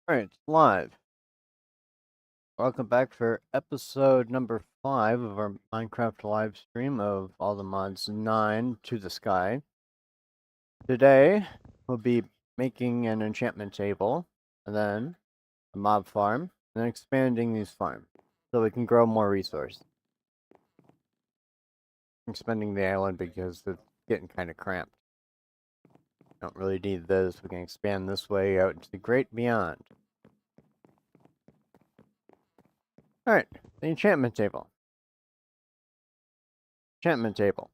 Alright, it's live. Welcome back for episode number 5 of our Minecraft live stream of all the mods 9 to the sky. Today, we'll be making an enchantment table, and then a mob farm, and then expanding these farms so we can grow more resources. I'm expanding the island because it's getting kind of cramped. Don't really need this. We can expand this way out into the great beyond. Alright, the enchantment table. Enchantment table.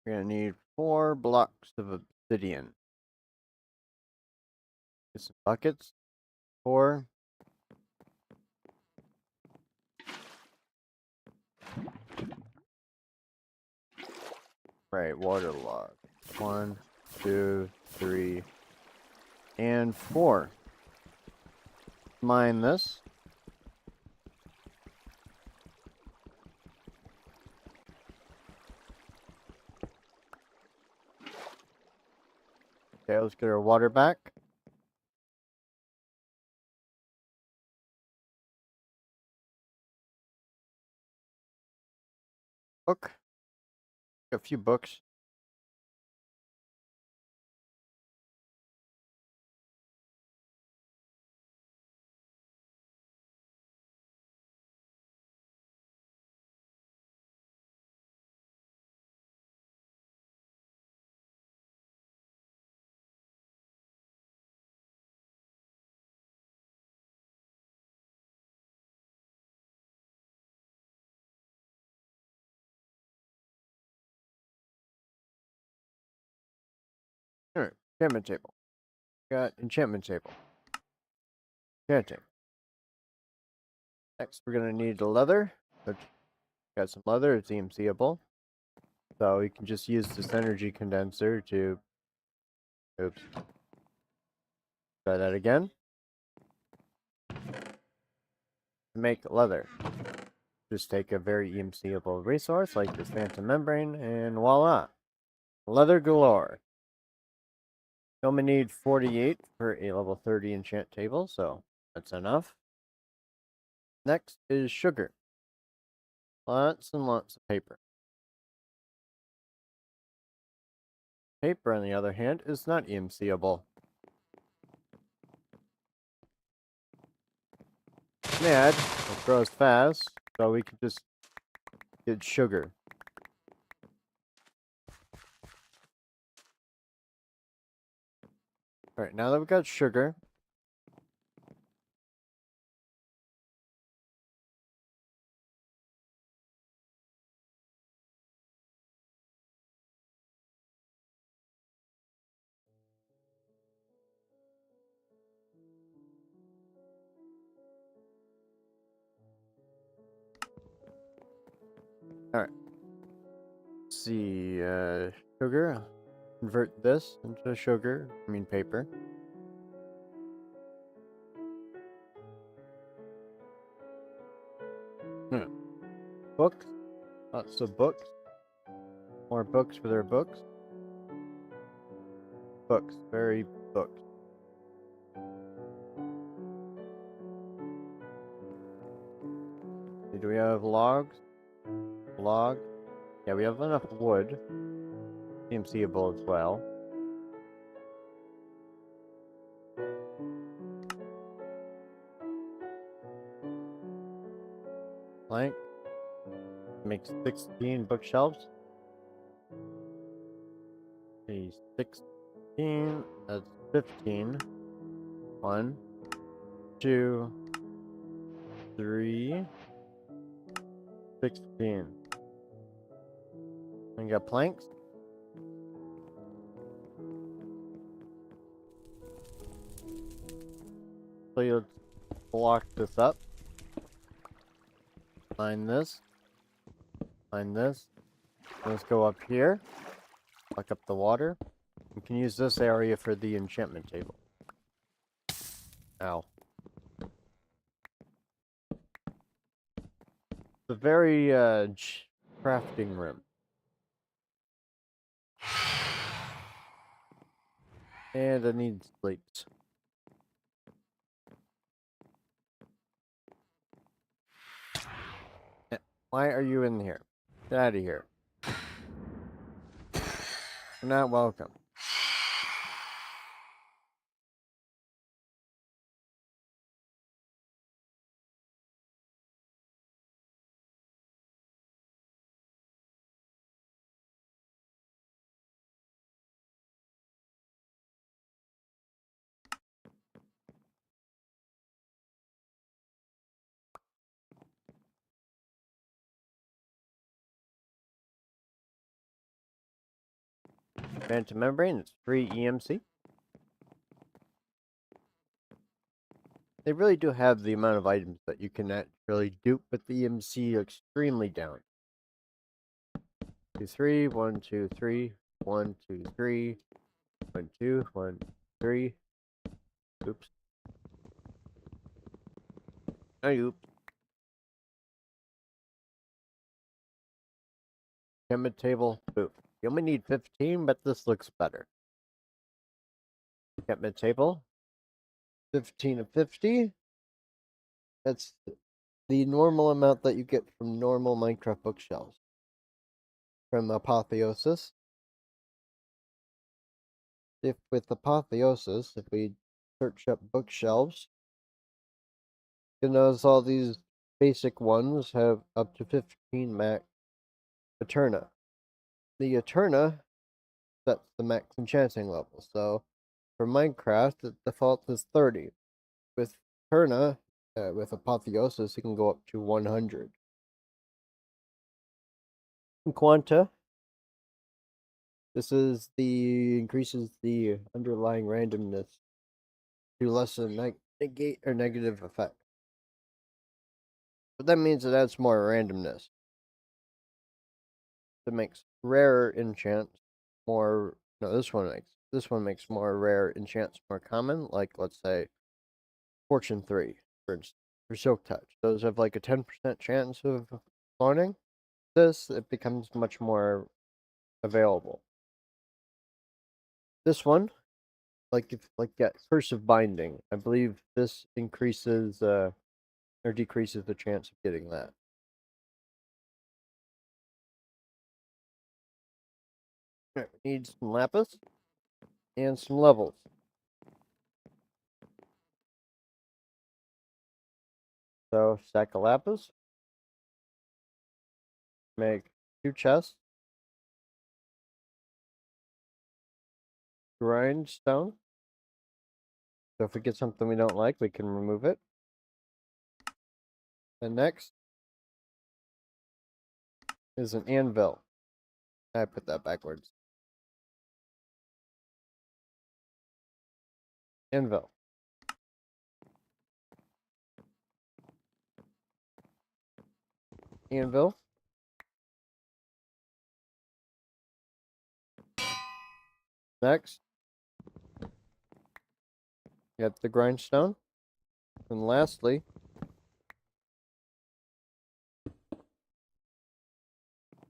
We're gonna need 4 blocks of obsidian. Get some buckets. 4. Right, water log. 1, 2, 3, and 4. Mine this. Okay, let's get our water back. Book. A few books. Alright, enchantment table. Got enchantment table. Enchanting. Next, we're gonna need leather. Got some leather, it's EMCable. So you can just use this energy condenser to... Oops. Try that again. To make leather. Just take a very EMCable resource like this phantom membrane, and voila! Leather galore. We only need 48 for a level 30 enchant table, so that's enough. Next is sugar. Lots and lots of paper. Paper, on the other hand, is not EMCable. Mad, it grows fast, so we can just get sugar. Alright, now that we've got sugar, alright. Let's see, sugar. Convert this into sugar, paper. Books. Lots of books. More books for their books. Books. Very books. Do we have logs? Log? Yeah, we have enough wood. EMCable as well. Plank. Makes 16 bookshelves. Okay, 16. That's 15. 1, 2, 3, 16. We got planks. So you'll block this up. Mine this. Mine this. Let's go up here. Block up the water. We can use this area for the enchantment table. Ow. It's a very crafting room. And I need slates. Why are you in here? Get out of here. You're not welcome. Phantom membrane, it's free EMC. They really do have the amount of items that you can actually dupe, but the EMC extremely down. 2, 3, 1, 2, 3, 1, 2, 3, 1, 2, 1, 3. Oops. Oops. Enchantment table, boom. You only need 15, but this looks better. Enchantment table, 15 of 50. That's the normal amount that you get from normal Minecraft bookshelves. From Apotheosis. If with Apotheosis, if we search up bookshelves, you notice all these basic ones have up to 15 max Eterna. The Eterna sets the max enchanting level, so for Minecraft, the default is 30. With Eterna, with Apotheosis, it can go up to 100. In Quanta, this is increases the underlying randomness to lessen negate or negative effect. But that means it adds more randomness. It makes rarer enchants more. No, this one makes more rare enchants more common. Like let's say Fortune 3, for instance, or Silk Touch. Those have like a 10% chance of spawning. This it becomes much more available. This one, that Curse of Binding, I believe this increases or decreases the chance of getting that. Right, we need some lapis and some levels. So stack of lapis. Make 2 chests. Grindstone. So if we get something we don't like, we can remove it. And next is an anvil. I put that backwards. Anvil. Anvil. Next, get the grindstone. And lastly,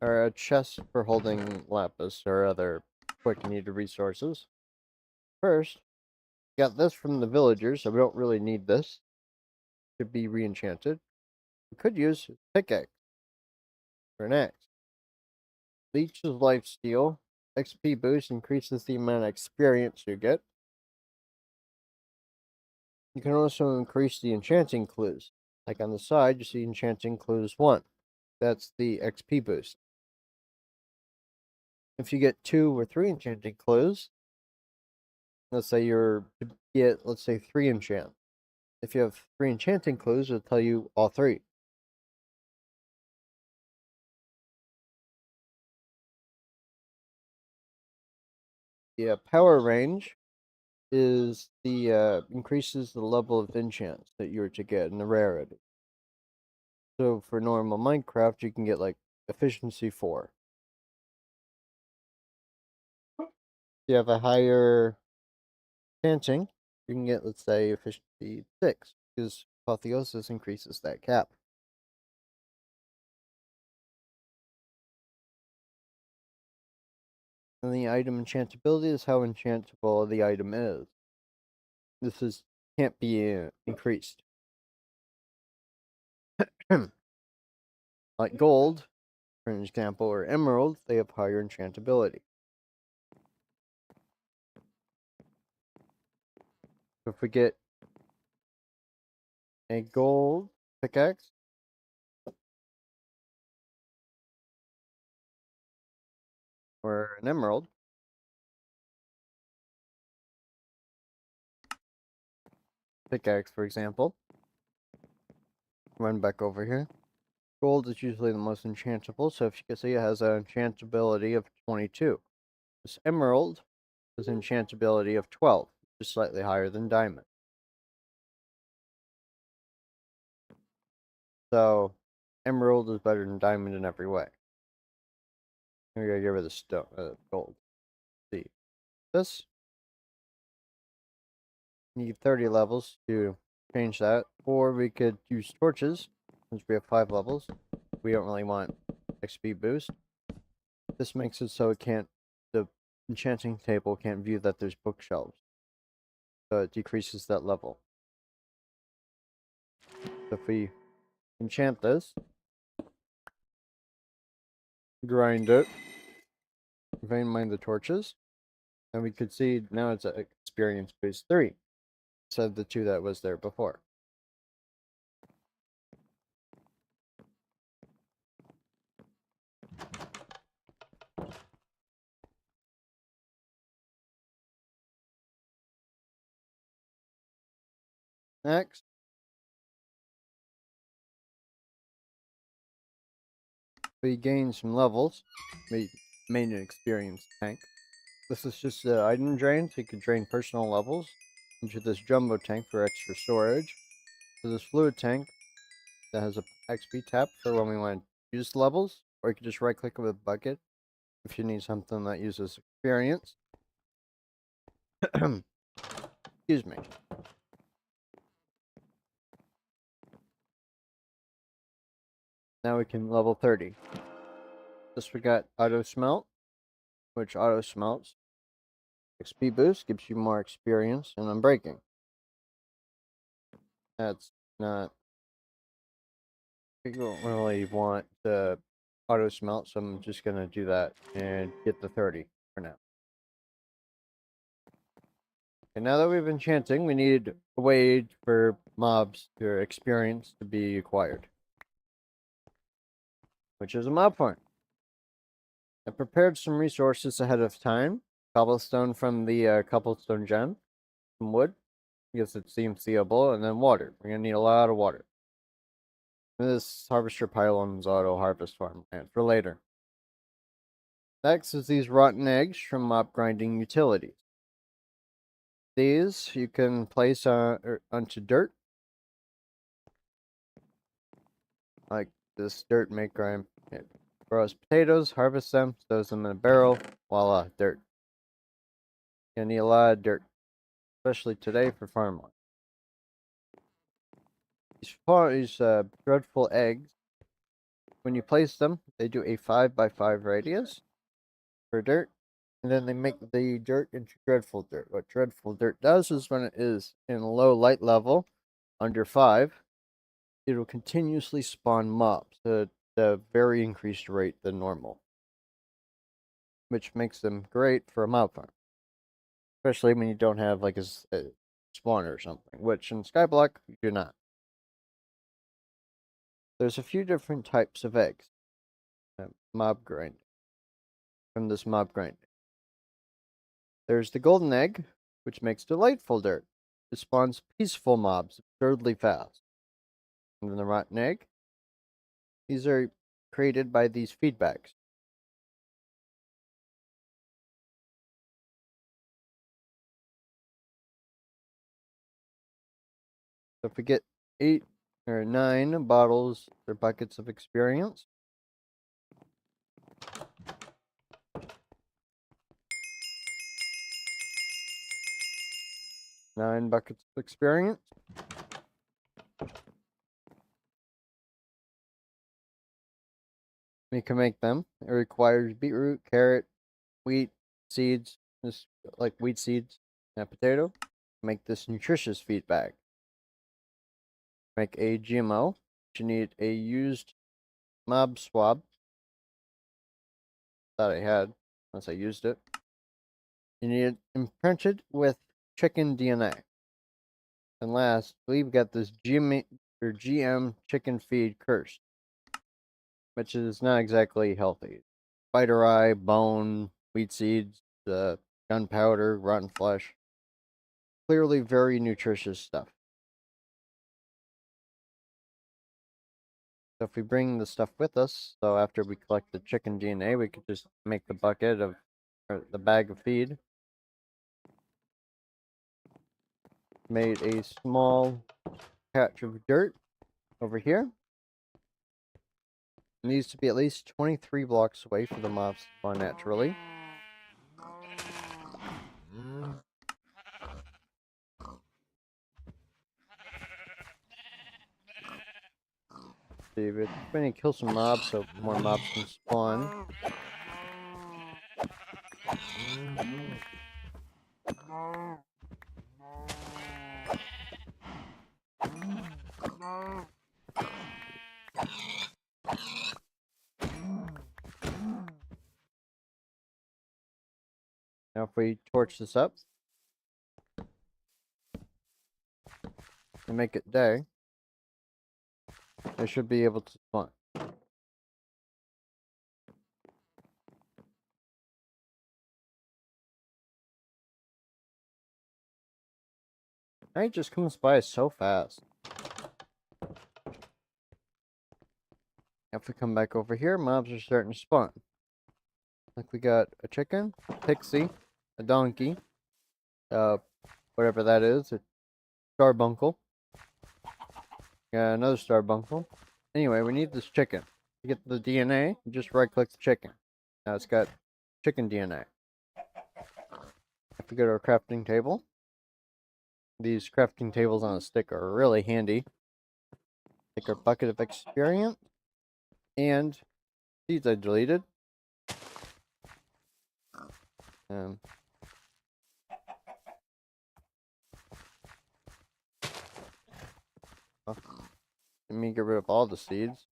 are a chest for holding lapis or other quick needed resources. First, got this from the villagers, so we don't really need this. Should be re-enchanted. We could use pickaxe for an axe. Leech's lifesteal. XP boost increases the amount of experience you get. You can also increase the enchanting clues. Like on the side, you see enchanting clues 1. That's the XP boost. If you get 2 or 3 enchanting clues, let's say you're to get, let's say 3 enchant. If you have 3 enchanting clues, it'll tell you all 3. The power range is the increases the level of enchants that you're to get and the rarity. So for normal Minecraft, you can get like efficiency 4. If you have a higher enchanting, you can get, let's say, efficiency 6, because Apotheosis increases that cap. And the item enchantability is how enchantable the item is. This can't be increased. Like gold, for an example, or emerald, they have higher enchantability. So if we get a gold pickaxe, or an emerald pickaxe, for example, run back over here. Gold is usually the most enchantable, so if you can see, it has an enchantability of 22. This emerald has an enchantability of 12, which is slightly higher than diamond. So, emerald is better than diamond in every way. We gotta get rid of the gold. See, this need 30 levels to change that, or we could use torches since we have 5 levels. We don't really want XP boost. This makes it so the enchanting table can't view that there's bookshelves, so it decreases that level. So if we enchant this, grind it, vein mine the torches, and we could see now it's at experience boost 3 instead of the 2 that was there before. Next, we gain some levels. We made an experience tank. This is just the item drain, so you can drain personal levels into this jumbo tank for extra storage. So this fluid tank that has a XP tap for when we want to use levels, or you can just right click with a bucket if you need something that uses experience. Excuse me. Now we can level 30. This we got auto smelt, which auto smelts. XP boost gives you more experience in unbreaking. That's not. We don't really want the auto smelt, so I'm just gonna do that and get the 30 for now. And now that we've enchanting, we need a way for mobs or experience to be acquired, which is a mob farm. I prepared some resources ahead of time. Cobblestone from the cobblestone gem, some wood, because it seems seeable, and then water. We're gonna need a lot of water. This harvester pylon's auto harvest farmland for later. Next is these rotten eggs from mob grinding utilities. These you can place onto dirt, like this dirt may grind. It grows potatoes, harvest them, throws them in a barrel. Voila, dirt. Gonna need a lot of dirt, especially today for farmland. These dreadful eggs, when you place them, they do a 5x5 radius for dirt, and then they make the dirt into dreadful dirt. What dreadful dirt does is when it is in low light level, under 5, it will continuously spawn mobs at a very increased rate than normal, which makes them great for a mob farm, especially when you don't have like a spawner or something, which in Skyblock you do not. There's a few different types of eggs. Mob grinding. From this mob grinding. There's the golden egg, which makes delightful dirt. It spawns peaceful mobs absurdly fast. And then the rotten egg. These are created by these feedbacks. So if we get 8 or 9 bottles or buckets of experience, 9 buckets of experience, we can make them. It requires beetroot, carrot, wheat, seeds, just like wheat seeds and a potato. Make this nutritious feed bag. Make a GMO. You need a used mob swab. Thought I had, once I used it. You need it imprinted with chicken DNA. And last, we've got this GM chicken feed cursed, which is not exactly healthy. Spider eye, bone, wheat seeds, gunpowder, rotten flesh. Clearly very nutritious stuff. So if we bring the stuff with us, so after we collect the chicken DNA, we could just make the bucket of, or the bag of feed. Made a small patch of dirt over here. It needs to be at least 23 blocks away for the mobs to spawn naturally. See, we're going to kill some mobs so more mobs can spawn. Now if we torch this up and make it day, they should be able to spawn. Night just comes by so fast. If we come back over here, mobs are starting to spawn. Like we got a chicken, a pixie, a donkey, whatever that is, a starbuncle. Yeah, another starbuncle. Anyway, we need this chicken. To get the DNA, you just right click the chicken. Now it's got chicken DNA. If we go to our crafting table, these crafting tables on a stick are really handy. Take our bucket of experience and seeds I deleted. Let me get rid of all the seeds.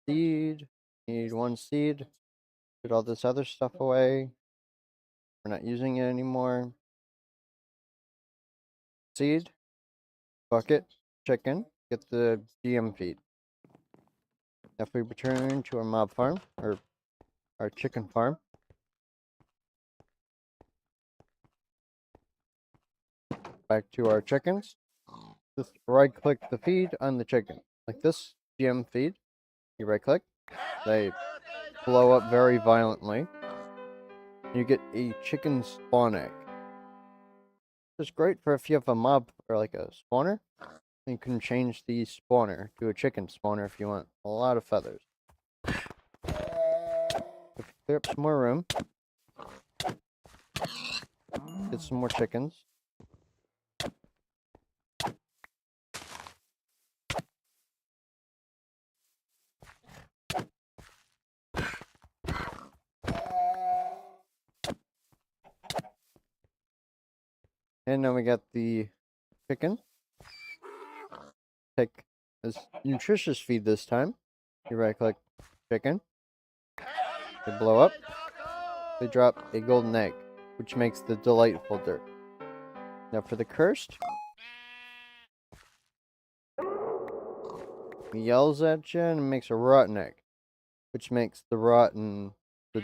Seed. Need one seed. Put all this other stuff away. We're not using it anymore. Seed. Bucket. Chicken. Get the GM feed. If we return to our mob farm, or our chicken farm, back to our chickens, just right click the feed on the chicken. Like this GM feed, you right click, they blow up very violently. You get a chicken spawn egg. It's great for if you have a mob or like a spawner. You can change the spawner to a chicken spawner if you want a lot of feathers. If you clear up some more room, get some more chickens. And now we got the chicken. Take this nutritious feed this time. You right click chicken. They blow up. They drop a golden egg, which makes the delightful dirt. Now for the cursed. He yells at you and makes a rotten egg, which makes the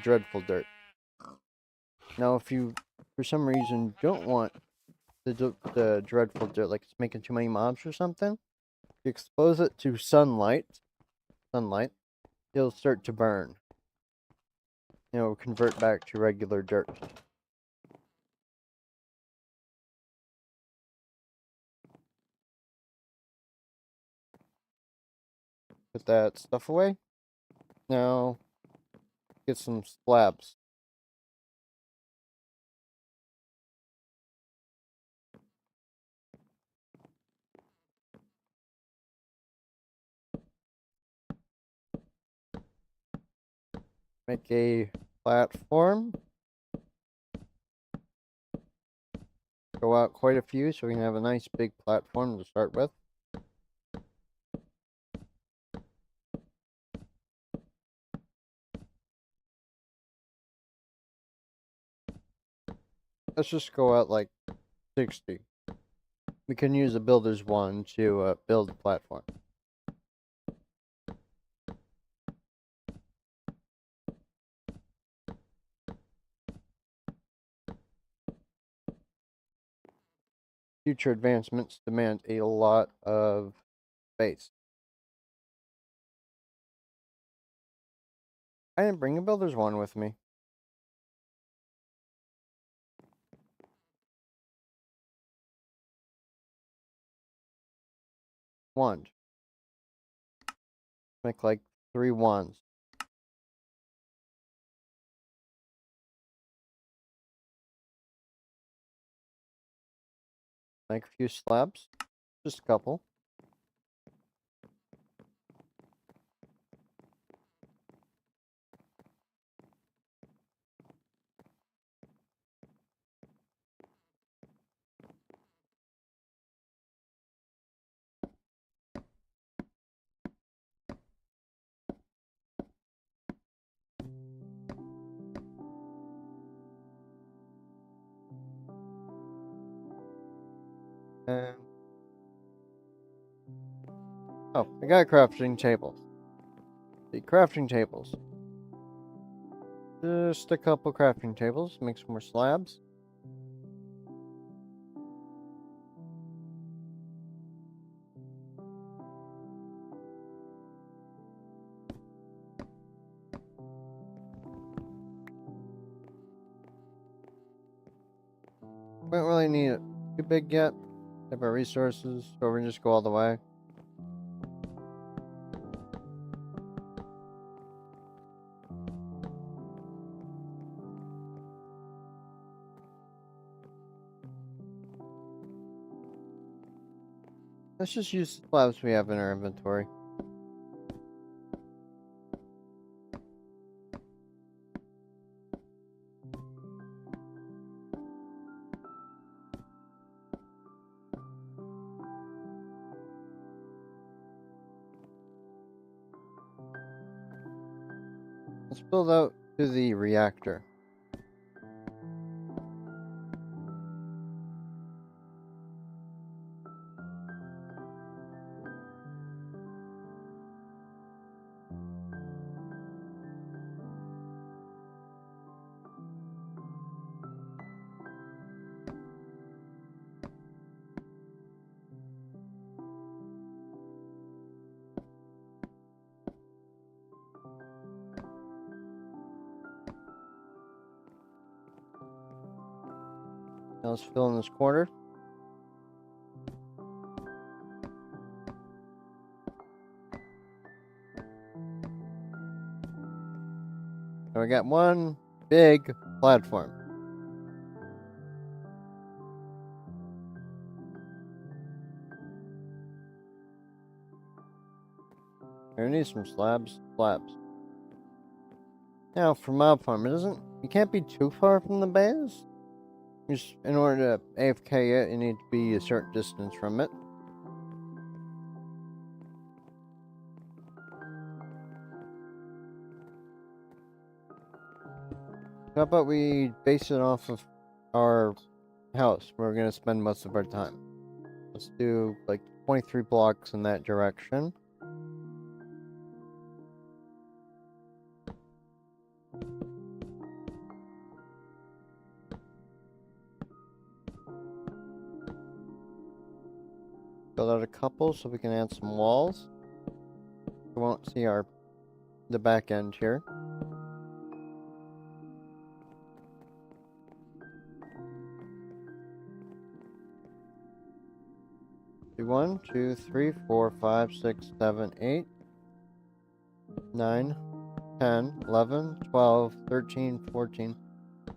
dreadful dirt. Now if you, for some reason, don't want the dreadful dirt, like it's making too many mobs or something, you expose it to sunlight, it'll start to burn. It'll convert back to regular dirt. Put that stuff away. Now, get some slabs. make a platform. Go out quite a few so we can have a nice big platform to start with. Let's just go out like 60. We can use a builder's one to build the platform. Future advancements demand a lot of space. I didn't bring a builder's one with me. Wand. Make like 3 wands. Make a few slabs. Just a couple. And oh, I got crafting tables. The crafting tables. Just a couple crafting tables. Make some more slabs. We don't really need it too big yet. Have our resources, so we can just go all the way. Let's just use the slabs we have in our inventory. Let's build out to the reactor. Now let's fill in this corner. So we got one big platform. We need some slabs. Now for mob farm, you can't be too far from the base. Just in order to AFK it, you need to be a certain distance from it. How about we base it off of our house where we're going to spend most of our time? Let's do like 23 blocks in that direction. Build out a couple so we can add some walls. We won't see the back end here. Do 1, 2, 3, 4, 5, 6, 7, 8, 9, 10, 11, 12, 13, 14,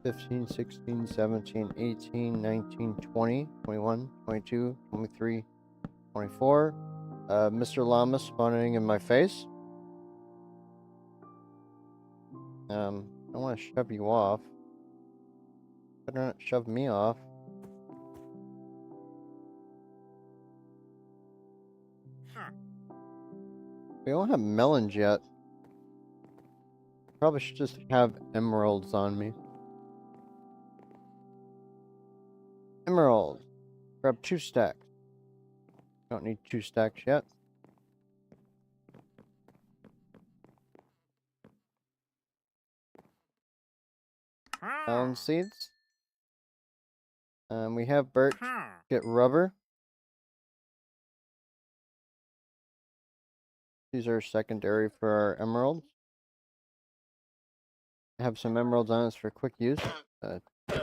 15, 16, 17, 18, 19, 20, 21, 22, 23, 24. Mr. Llama spawning in my face. I want to shove you off. Better not shove me off. We don't have melons yet. Probably should just have emeralds on me. Emeralds. Grab 2 stacks. Don't need 2 stacks yet. Melon seeds. We have birch. Get rubber. These are secondary for our emeralds. I have some emeralds on us for quick use.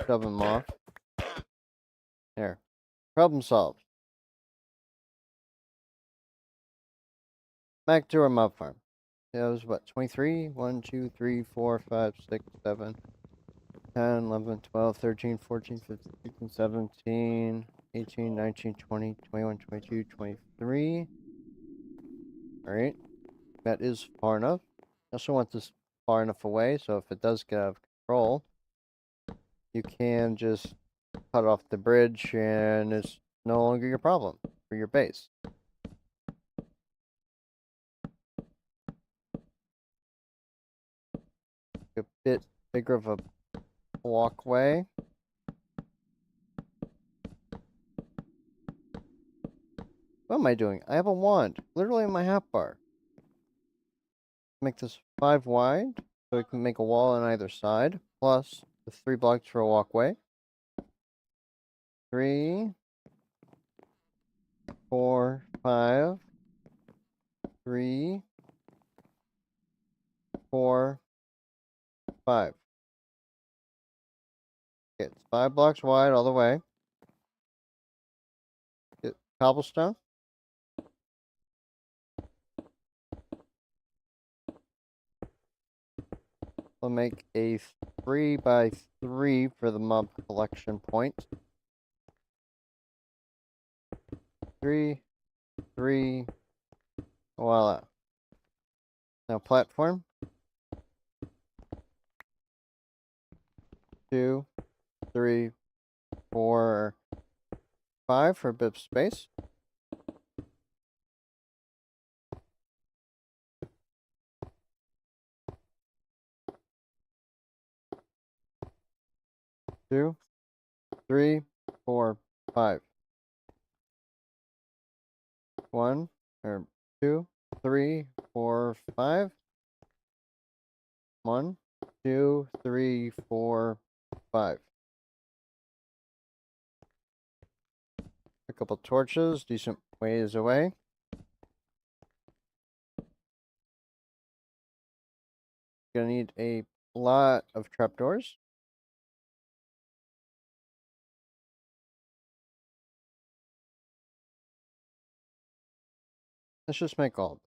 Shove them off. There. Problem solved. Back to our mob farm. That was what, 23? 1, 2, 3, 4, 5, 6, 7, 10, 11, 12, 13, 14, 15, 16, 17, 18, 19, 20, 21, 22, 23. Alright. That is far enough. I also want this far enough away, so if it does get out of control, you can just cut off the bridge and it's no longer your problem for your base. A bit bigger of a walkway. What am I doing? I have a wand, literally in my half bar. Make this 5 wide, so we can make a wall on either side, plus the 3 blocks for a walkway. 3, 4, 5, 3, 4, 5. Okay, it's 5 blocks wide all the way. Get cobblestone. We'll make a 3 by 3 for the mob collection point. 3, 3, voila. Now platform. 2, 3, 4, 5 for a bit of space. Two, 3, 4, 5. 1 or 2, 3, 4, 5. 1, 2, 3, 4, 5. A couple torches, decent ways away. Gonna need a lot of trapdoors. Let's just make all.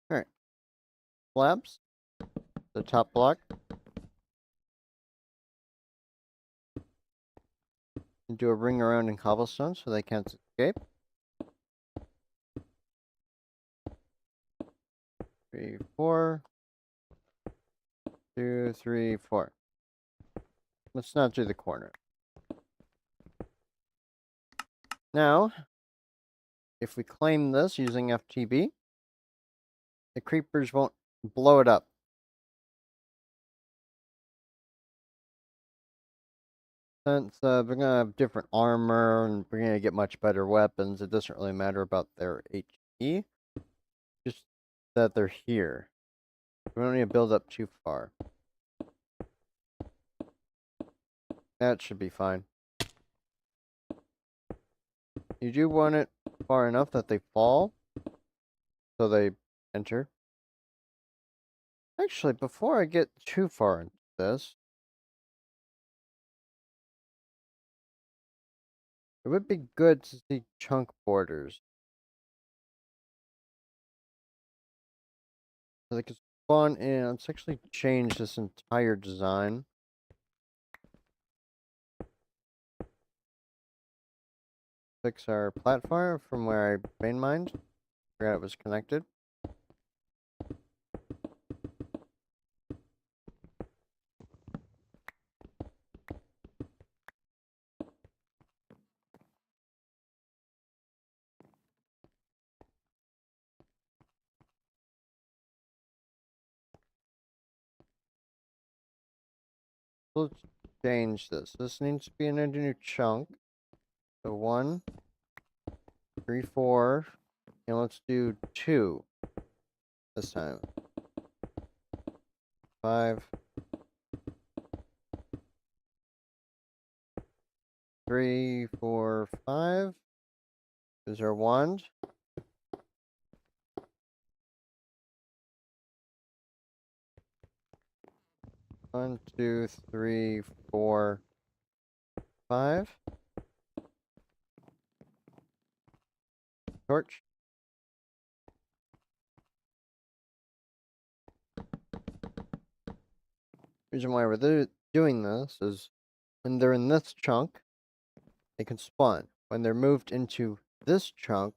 Alright. Slabs. The top block. And do a ring around in cobblestone so they can't escape. 3, 4. 2, 3, 4. Let's not do the corner. Now, if we claim this using FTB, the creepers won't blow it up. Since they're going to have different armor and we're going to get much better weapons, it doesn't really matter about their HP. Just that they're here. We don't need to build up too far. That should be fine. You do want it far enough that they fall, so they enter. Actually, before I get too far into this, it would be good to see chunk borders. So they can spawn in. Let's actually change this entire design. Fix our platform from where I vein mined. Forgot it was connected. Let's change this. This needs to be in a new chunk. So 1, 3, 4, and let's do 2 this time. 5, 3, 4, 5. Is our wand. 1, 2, 3, 4, 5. Torch. Reason why we're doing this is when they're in this chunk, they can spawn. When they're moved into this chunk,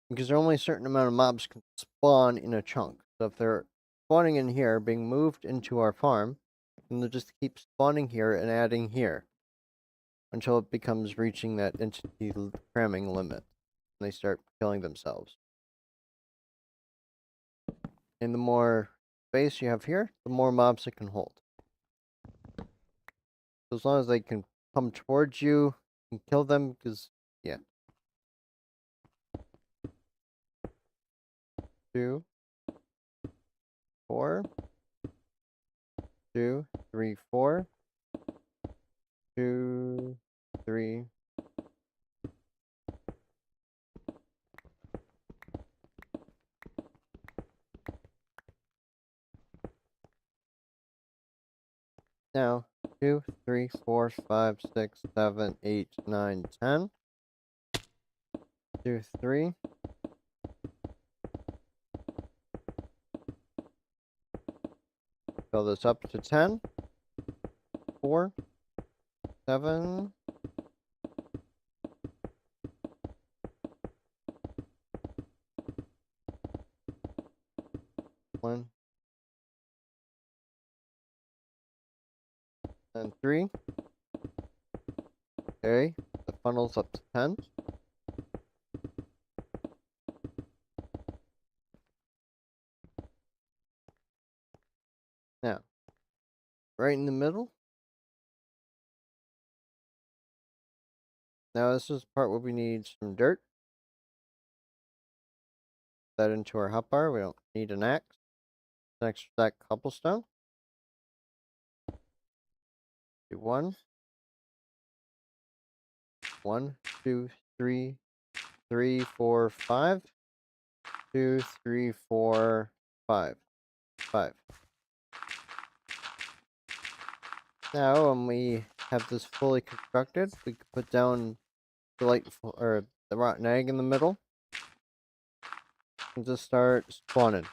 because there are only a certain amount of mobs can spawn in a chunk. So if they're spawning in here, being moved into our farm, then they'll just keep spawning here and adding here until it becomes reaching that entity cramming limit. And they start killing themselves. And the more space you have here, the more mobs it can hold. So as long as they can come towards you and kill them, because, yeah. 2, 4, 2, 3, 4, 2, 3. Now, 2, 3, 4, 5, 6, 7, 8, 9, 10. 2, 3. Fill this up to 10. 4, 7. 1. And 3. Okay, the funnel's up to 10. Now, right in the middle. Now this is the part where we need some dirt. Put that into our hotbar. We don't need an axe. Next stack cobblestone. Do 1. 1, 2, 3, 3, 4, 5. 2, 3, 4, 5. 5. Now, when we have this fully constructed, we can put down the rotten egg in the middle and just start spawning.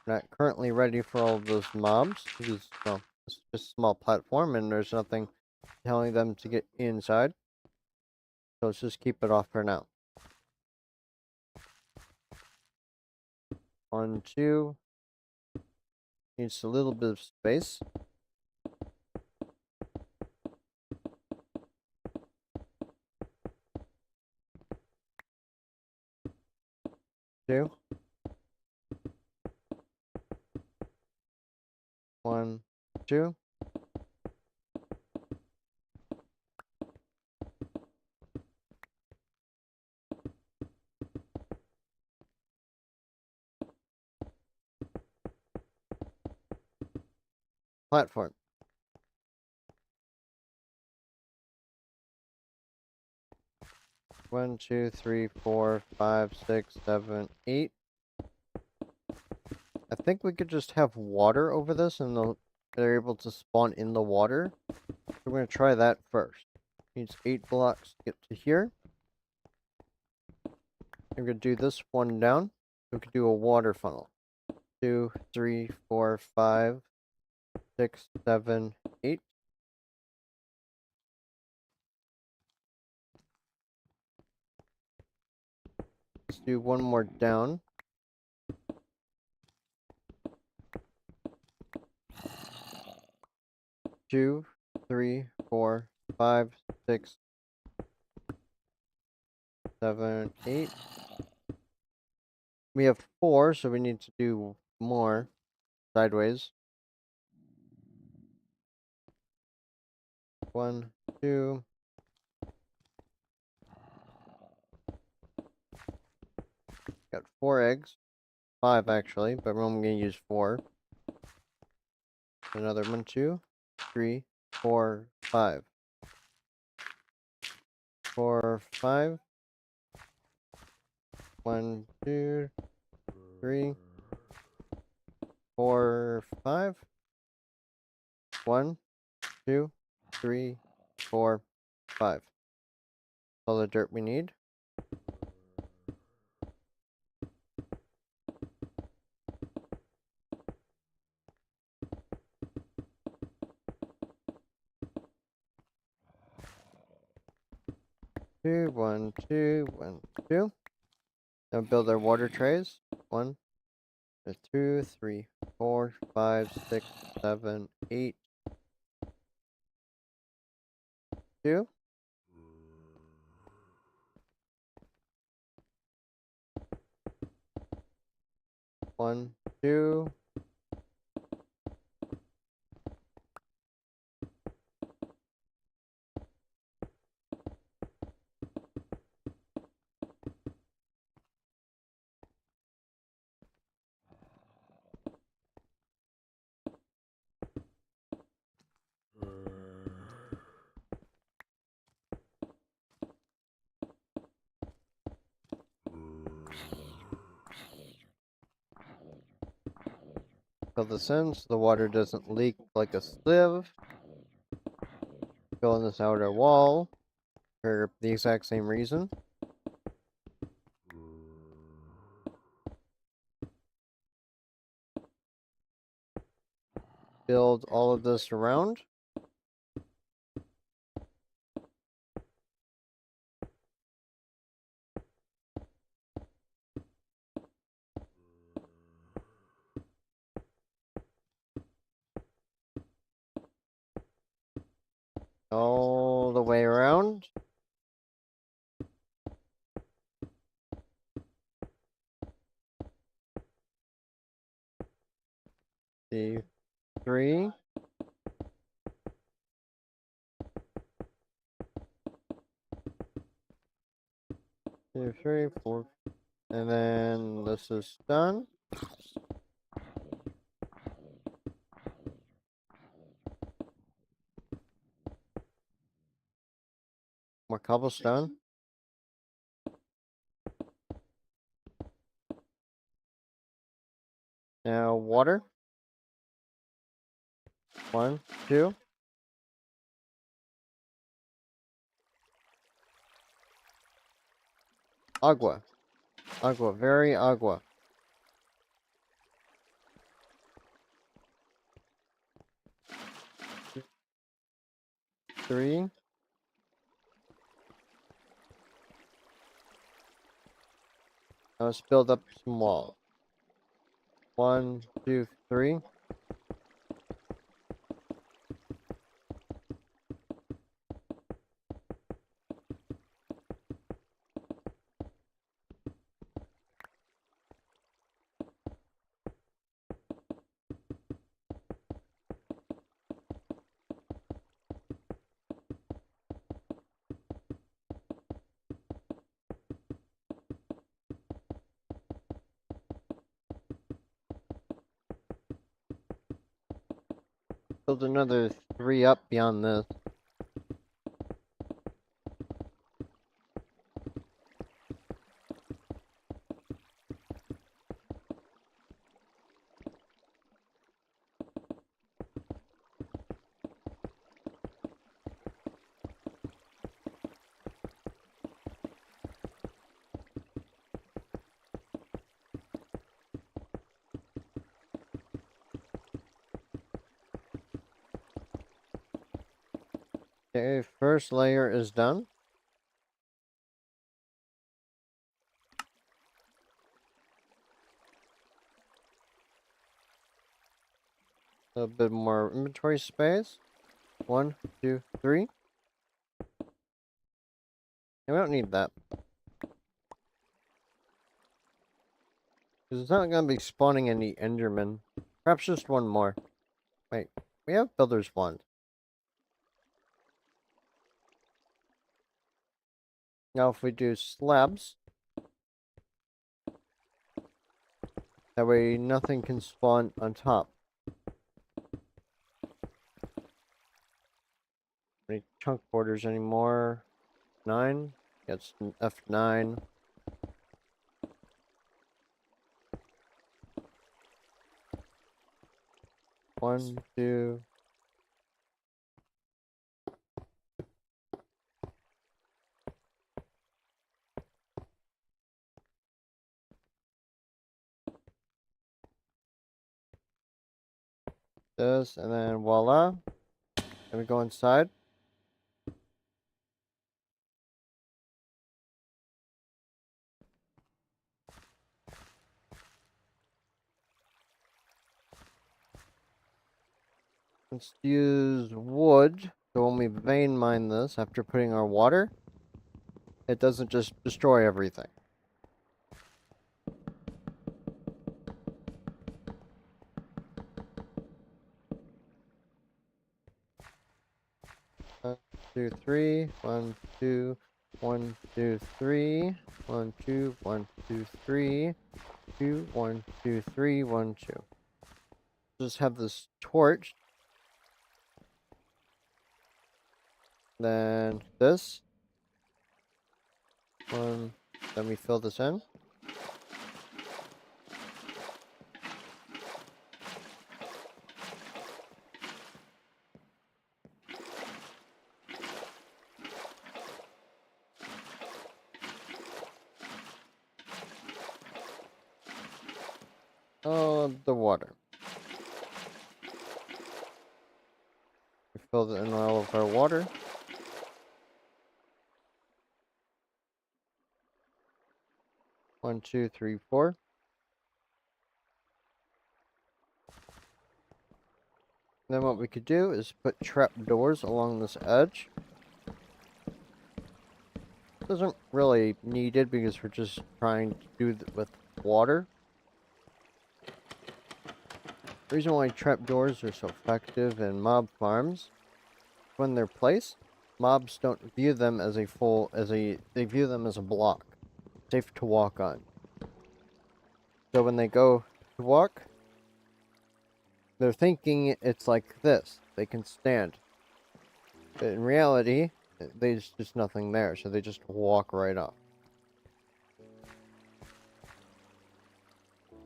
Not currently ready for all of those mobs because, well, it's just a small platform and there's nothing telling them to get inside. So let's just keep it off for now. 1, 2. Needs a little bit of space. 2. 1, 2. Platform. 1, 2, 3, 4, 5, 6, 7, 8. I think we could just have water over this and they're able to spawn in the water. We're going to try that first. Needs 8 blocks to get to here. I'm going to do this one down We could do a water funnel. 2, 3, 4, 5, 6, 7, 8. Let's do one more down. 2, 3, 4, 5, 6, 7, 8. We have 4, so we need to do more sideways. 1, 2. Got 4 eggs. 5 actually, but I'm going to use 4. Another 1, 2, 3, 4, 5. 4, 5. 1, 2, 3, 4, 5. 1, 2, 3, 4, 5. All the dirt we need. Two, 1, 2, 1, 2. Now build our water trays. 1, 2, 3, 4, 5, 6, 7, 8. 2. 1, 2. Fill this in so the water doesn't leak like a sieve. Fill in this outer wall for the exact same reason. Build all of this around. All the way around. See, 3. 2, 3, 4. And then this is done. More cobblestone. Now water. 1, 2. Agua. Agua, very agua. 3. Now let's build up some walls. 1, 2, 3. Build another 3 up beyond this. Okay, first layer is done. A little bit more inventory space. 1, 2, 3. And we don't need that. Because it's not going to be spawning any Endermen. Perhaps just one more. Wait, we have Builder's Wand. Now if we do slabs, that way nothing can spawn on top. Any chunk borders anymore? 9? That's F9. One, two. This, and then voila. Then we go inside. Let's use wood. So when we vein mine this, after putting our water, it doesn't just destroy everything. One, two, three. 1, 2. 1, 2, 3. 1, 2. 1, 2, 3. 2, 1, 2, 3. 1, 2. Just have this torch. Then this. One. Then we fill this in. The water. We fill in all of our water. One, two, three, 4. Then what we could do is put trap doors along this edge. Isn't really needed because we're just trying to do it with water. The reason why trapdoors are so effective in mob farms, when they're placed, mobs don't view them as they view them as a block, safe to walk on. So when they go to walk, they're thinking it's like this, they can stand. But in reality, there's just nothing there, so they just walk right off.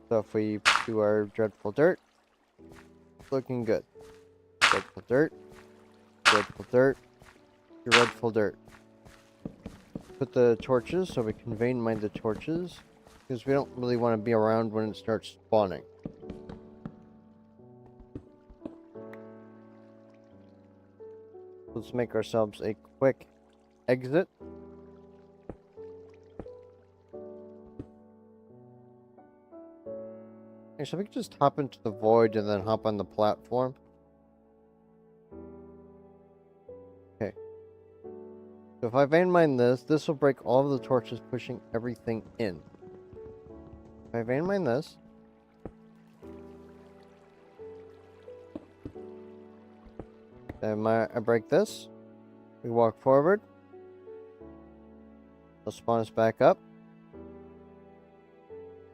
So if we do our dreadful dirt, looking good. Dreadful dirt, dreadful dirt, dreadful dirt. Put the torches so we can vein mine the torches, because we don't really want to be around when it starts spawning. Let's make ourselves a quick exit. Okay, so we can just hop into the void and then hop on the platform. Okay. So if I vein mine this, this will break all of the torches, pushing everything in. If I vein mine this, then I break this. We walk forward. It'll spawn us back up.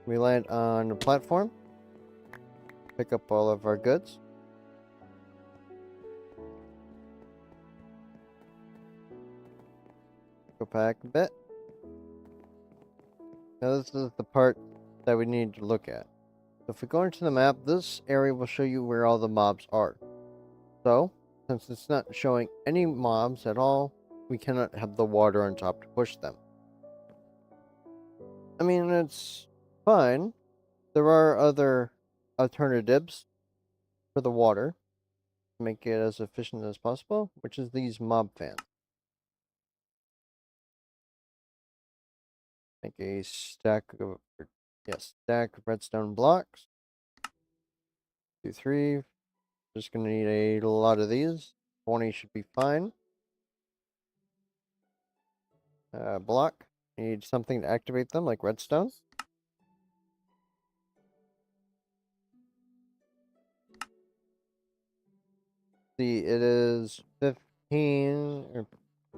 We land on the platform. Pick up all of our goods. Go back a bit. Now this is the part that we need to look at. So if we go into the map, this area will show you where all the mobs are. So, since it's not showing any mobs at all, we cannot have the water on top to push them. I mean, it's fine. There are other alternatives for the water. make it as efficient as possible, which is these mob fans. Make a stack of, stack of redstone blocks. 2, 3. Just gonna need a lot of these. 20 should be fine. Block. Need something to activate them, like redstone. See, it is 15 or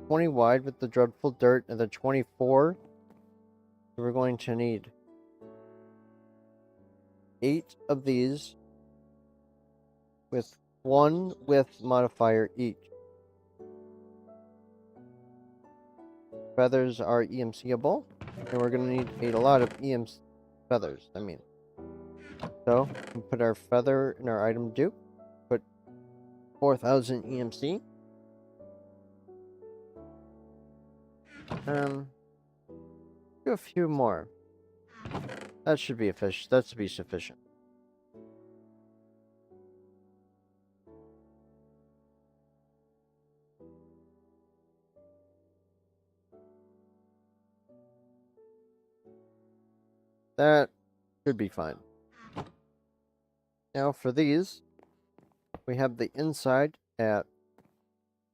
20 wide with the dreadful dirt, and then 24. So we're going to need 8 of these with 1 width modifier each. Feathers are EMCable, and we're going to need a lot of feathers, So, we put our feather in our item dupe, put 4,000 EMC. Do a few more. That should be efficient. That should be sufficient. That should be fine. Now for these, we have the inside at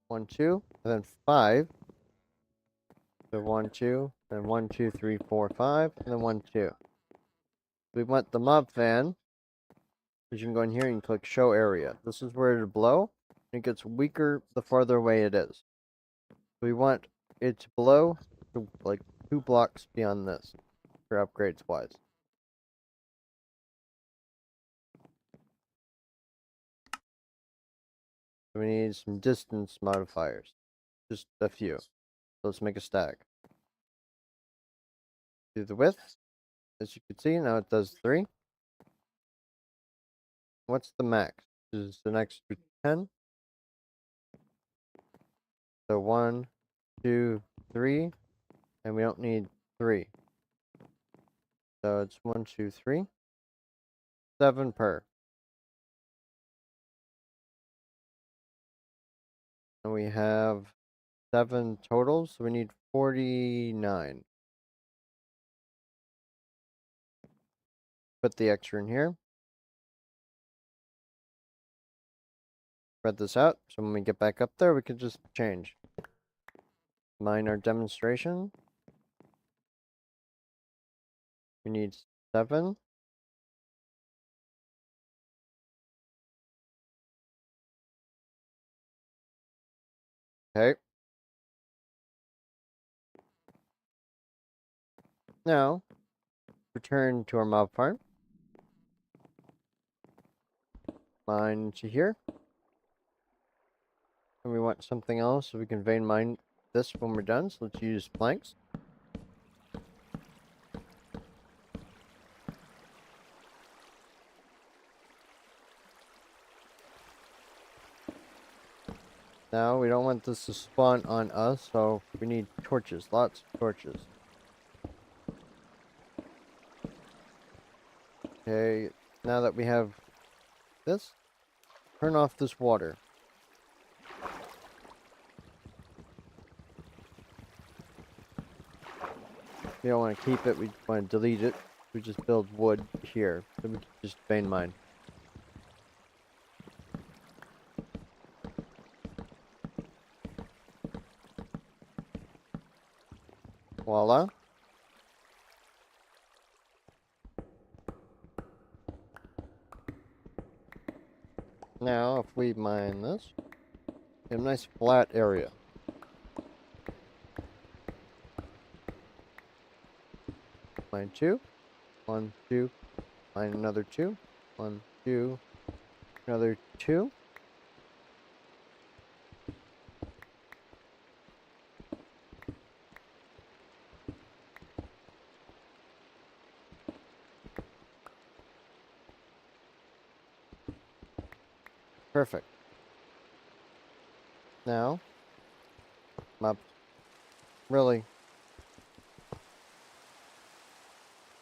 1, 2, and then 5. So 1, 2, then 1, 2, 3, 4, 5, and then 1, 2. We want the mob fan. You can go in here and click show area. This is where it'll blow. It gets weaker the farther away it is. We want it to blow like 2 blocks beyond this for upgrades wise. We need some distance modifiers. Just a few. Let's make a stack. Do the width. As you can see, now it does 3. What's the max? Is the next to 10? So 1, 2, 3, and we don't need 3. So it's 1, 2, 3. 7 per. And we have 7 totals, so we need 49. Put the extra in here. Spread this out, so when we get back up there, we can just change. Mine our demonstration. We need 7. Okay. Now, return to our mob farm. Mine to here. And we want something else, so we can vein mine this when we're done. So let's use planks. Now, we don't want this to spawn on us, so we need torches. Lots of torches. Okay, now that we have this, turn off this water. We don't want to keep it, we want to delete it. We just build wood here, so we can just vein mine. Voila. Now, if we mine this, we have a nice flat area. Mine 2. 1, 2. Mine another 2. 1, 2. Another 2. Perfect. Now, mob. Really?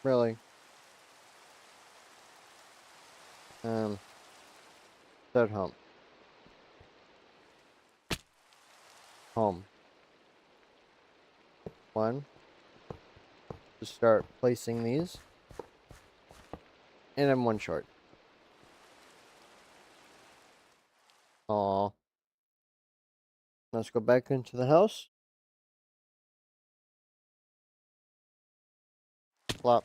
Really? Dead hump. home. One. Just start placing these. And I'm one short. Aw. Let's go back into the house. Flop.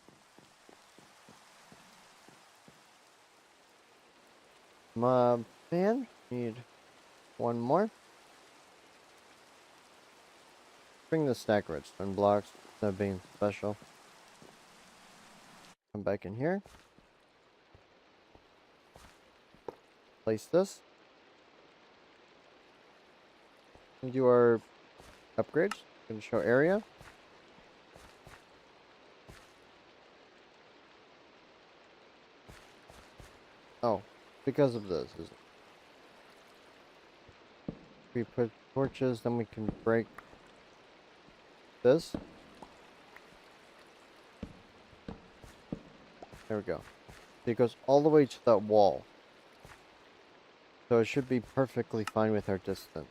Mob fan. Need one more. Bring the stack redstone blocks. That being special. Come back in here. Place this. And do our upgrades. Gonna show area. Oh, because of this. We put torches, then we can break this. There we go. It goes all the way to that wall. So it should be perfectly fine with our distance.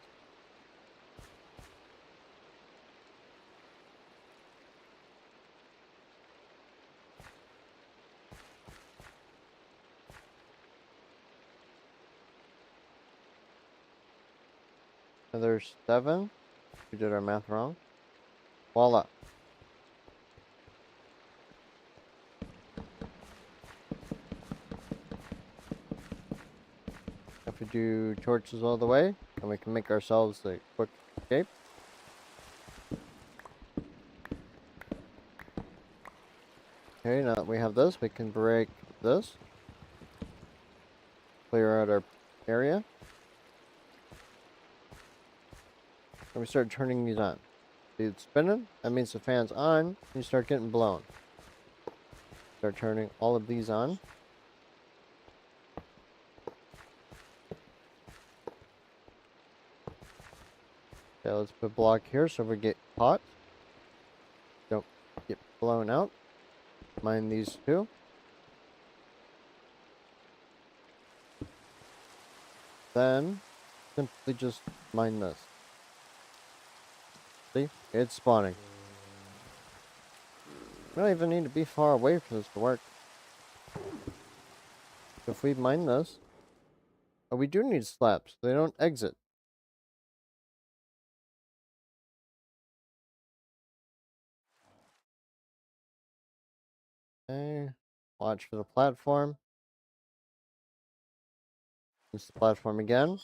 And there's 7. We did our math wrong. Voila. If we do torches all the way, then we can make ourselves a quick escape. Okay, now that we have this, we can break this. Clear out our area. And we start turning these on. See it's spinning? That means the fan's on, and you start getting blown. Start turning all of these on. Okay, let's put a block here so we get caught. Don't get blown out. Mine these two. Then, simply just mine this. See? It's spawning. We don't even need to be far away for this to work. If we mine this... Oh, we do need slabs. They don't exit. Okay. Watch for the platform. Use the platform again.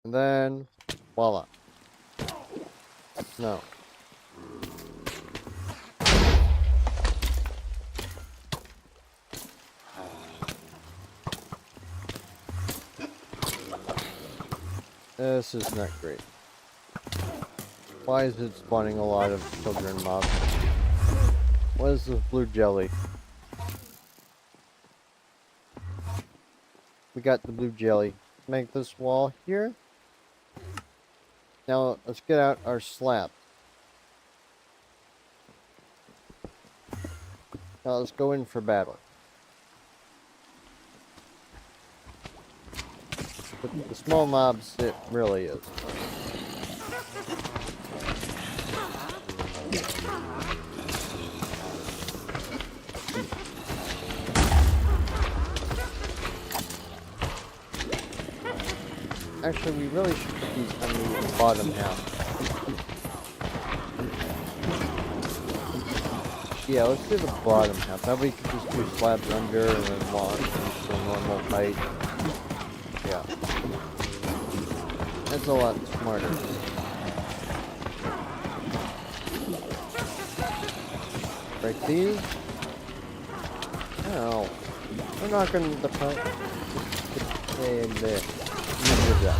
And then, voila. No. This is not great. Why is it spawning a lot of children mobs? What is this blue jelly? We got the blue jelly. Make this wall here. Now let's get out our slab. Now let's go in for battle. With the small mobs, it really is. Actually, we really should put these on the bottom half. Yeah, let's do the bottom half. That way we can just do slabs under and then launch into a normal height. Yeah. That's a lot smarter. Break these. No. We're not going to the front. Stay in there. Use that.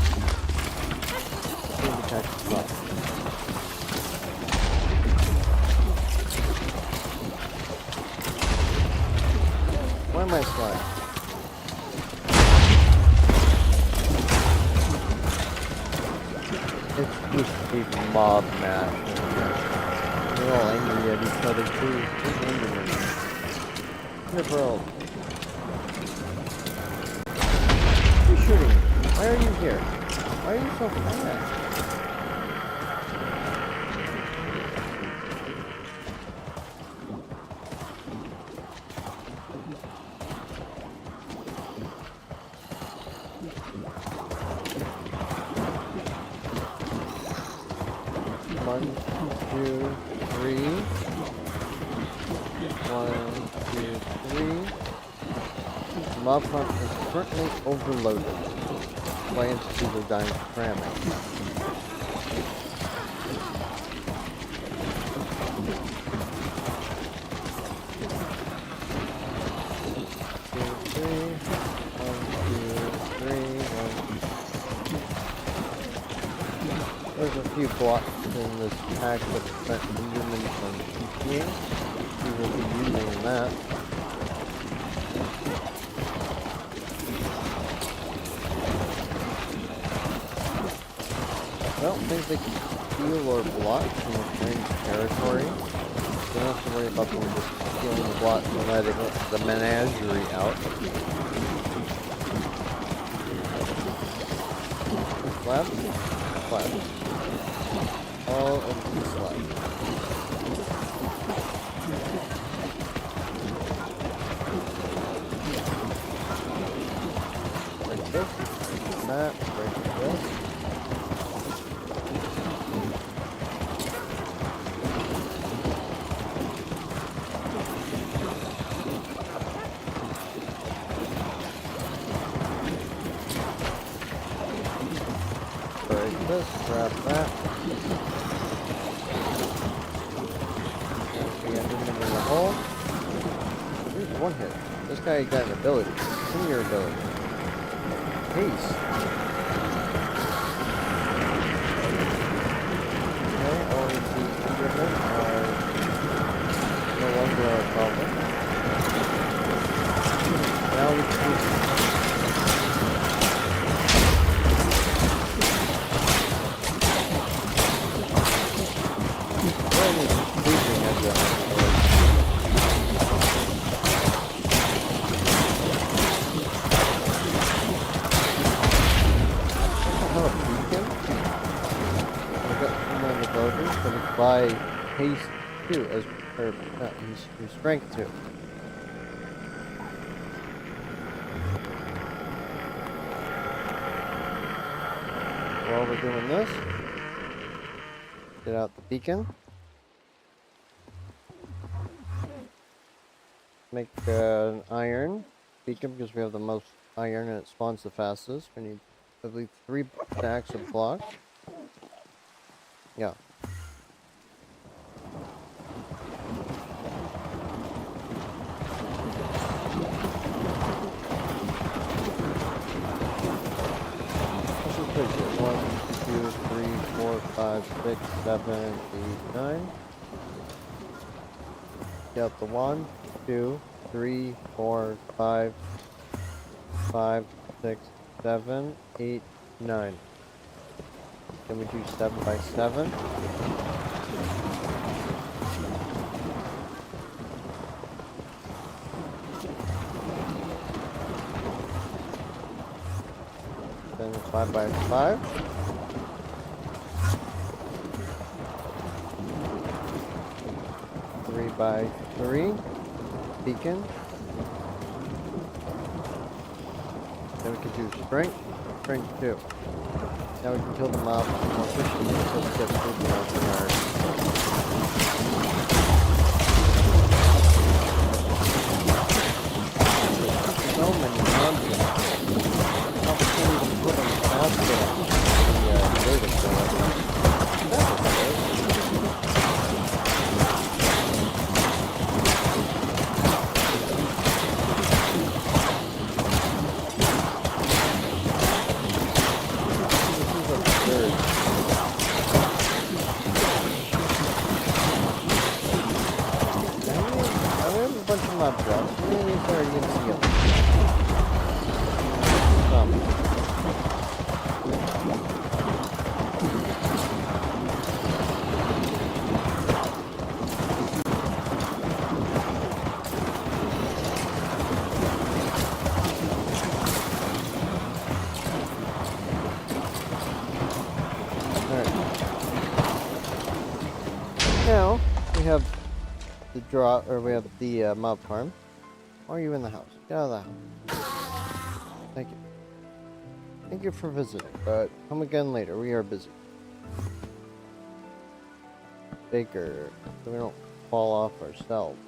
Why am I sliding? It's just a mob match. They're all angry at each other too. Who's angry at me? Liberal. You're shooting me. Why are you here? Why are you so fast? 1, 2, 3. 1, 2, 3. The mob farm is currently overloaded. Why entities are dying from cramming. 1, 2, 3. 1, 2, 3. 1. There's a few blocks in this pack that prevent Enderman from TPing. We will be using that. I don't think they can steal or block from the strange territory. So you don't have to worry about them just stealing the block and letting the menagerie out. Slabs? Slabs. All of these slabs. Break this. That. Break this. Grab that. Get him in the hole. Here's one hit. This guy got an ability. Senior ability. Haste. Okay, all of the Endermen are no longer a problem. Now we can by haste 2 as his strength 2. While we're doing this, get out the beacon. Make an iron beacon because we have the most iron and it spawns the fastest. We need, I believe, 3 stacks of blocks. Yeah. This is pretty good. 1, 2, 3, 4, 5, 6, 7, 8, 9. Get out the 1, 2, 3, 4, 5, 5, 6, 7, 8, 9. Then we do 7 by 7. Then 5 by 5. 3 by 3. Beacon. Then we can do strength. Strength 2. Now we can kill the mob more efficiently until we get food around the yard. So many mobs in it. How can we even put them fast enough? The verdict or whatever. That's okay. Mob drops. Maybe we start getting sealed. Now we have the mob farm. Why are you in the house? Get out of the house. Thank you. Thank you for visiting, but come again later. We are busy. Baker, so we don't fall off ourselves.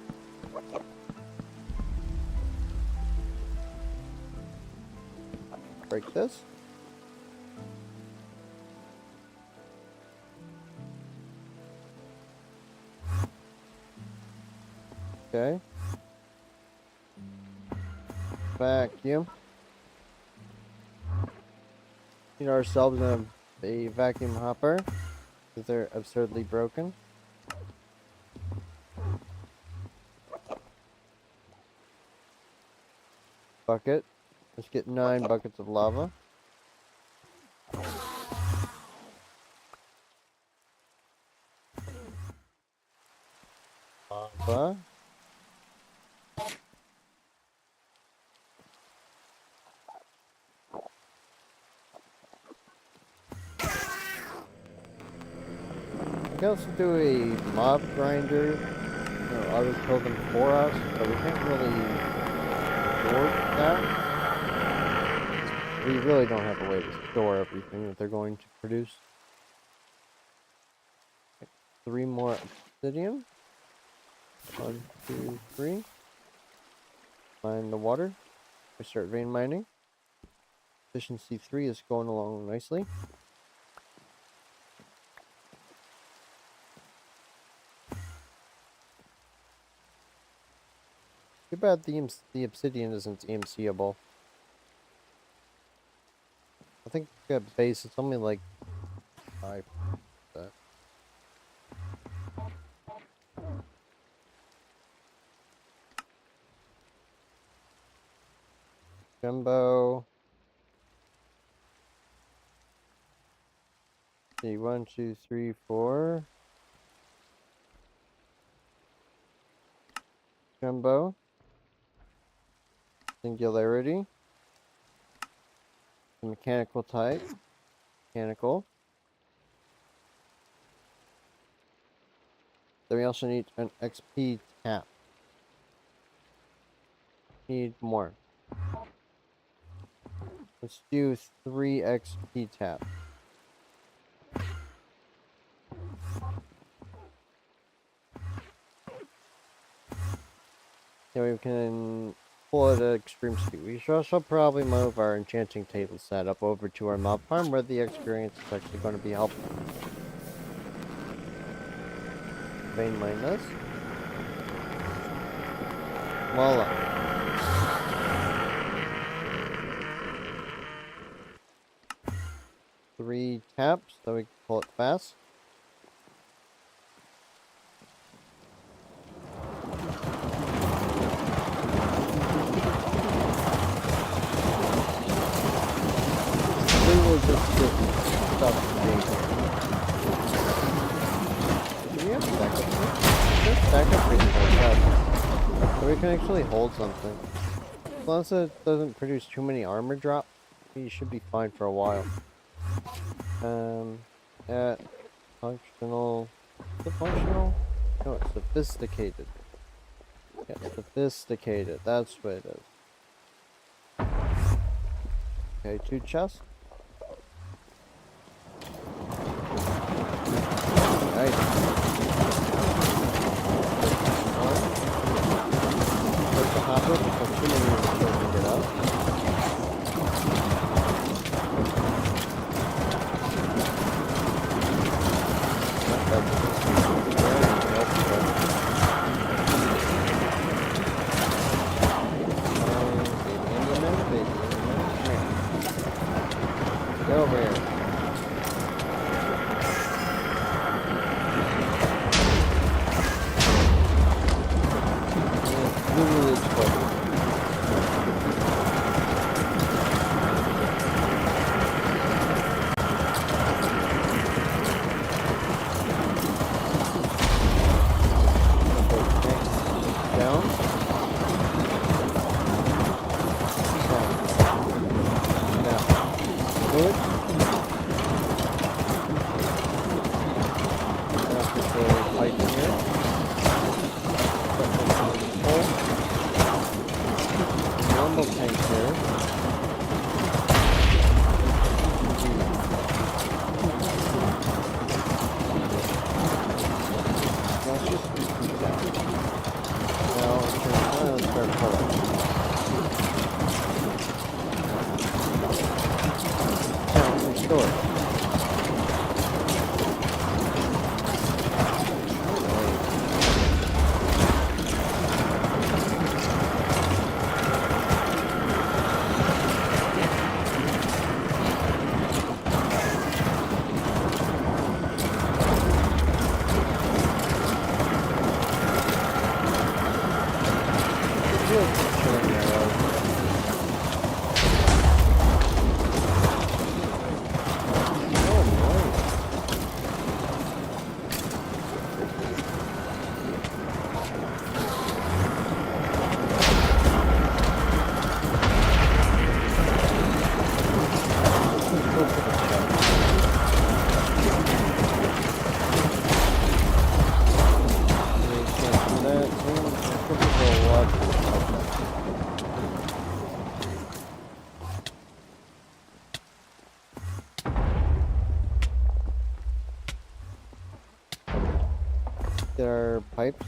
Break this. Okay. Vacuum. Need ourselves a vacuum hopper, because they're absurdly broken. Bucket. Let's get 9 buckets of lava. Lava. We can also do a mob grinder, auto kill them for us, but we can't really afford that. We really don't have a way to store everything that they're going to produce. 3 more obsidian. 1, 2, 3. Mine the water. We start vein mining. Efficiency 3 is going along nicely. Too bad the obsidian isn't EMCable. I think at base it's only like 5%. Jumbo. See, 1, 2, 3, 4. Jumbo. Singularity. The mechanical type. Mechanical. Then we also need an XP tap. Need more. Let's do 3 XP tap. Then we can pull it at extreme speed. We should also probably move our enchanting table setup over to our mob farm where the experience is actually going to be helpful. Vein mine this. Voila. Three taps so we can pull it fast. We will just get stuff being here. Do we have backup? There's backup reasons like that. So we can actually hold something. As long as it doesn't produce too many armor drops, we should be fine for a while. At functional. Is it functional? No, it's sophisticated. Yeah, sophisticated. That's what it is. Okay, 2 chests. Nice. Put the hopper because too many of them can get up. Get our pipes.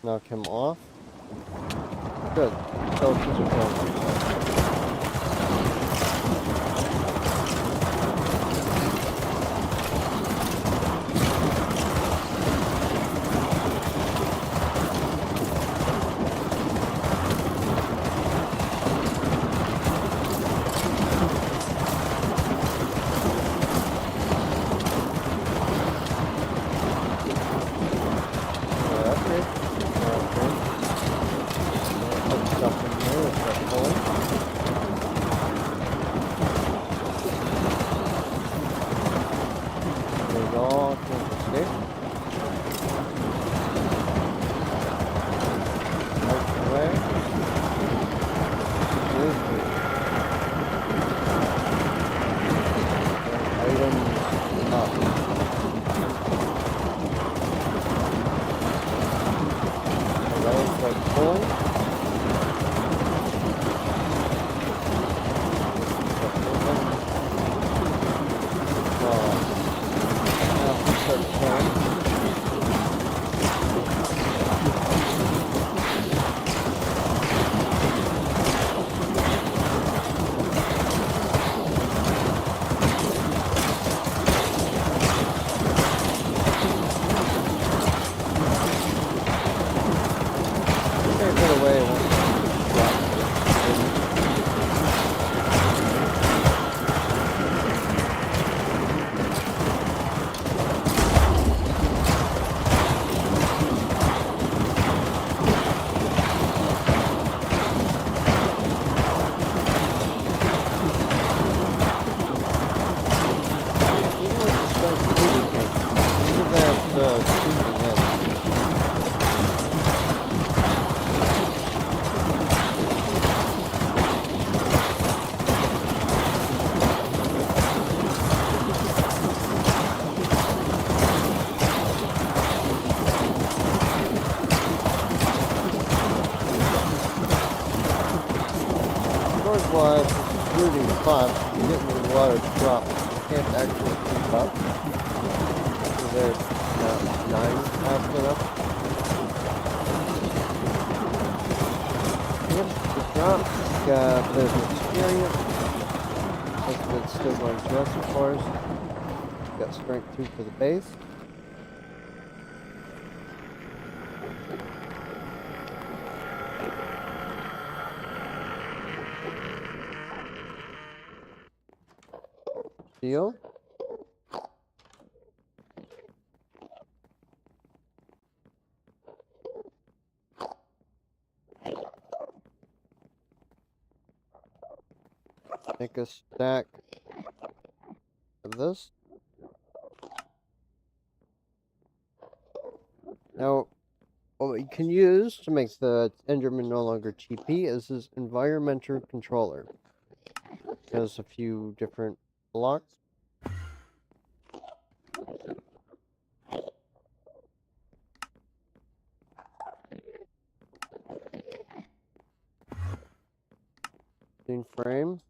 Knock him off. Good. Skeletons are killing. Spot, you're getting the water drop. You can't actually keep up. So there's 9 after up. Yep, the drop. Got a bit of experience. Looks like it's still going to us, of course. Got strength 2 for the base. Steel. Make a stack of this. Now, what you can use to make the Enderman no longer TP is this environmental controller. It has a few different blocks. Scene frame.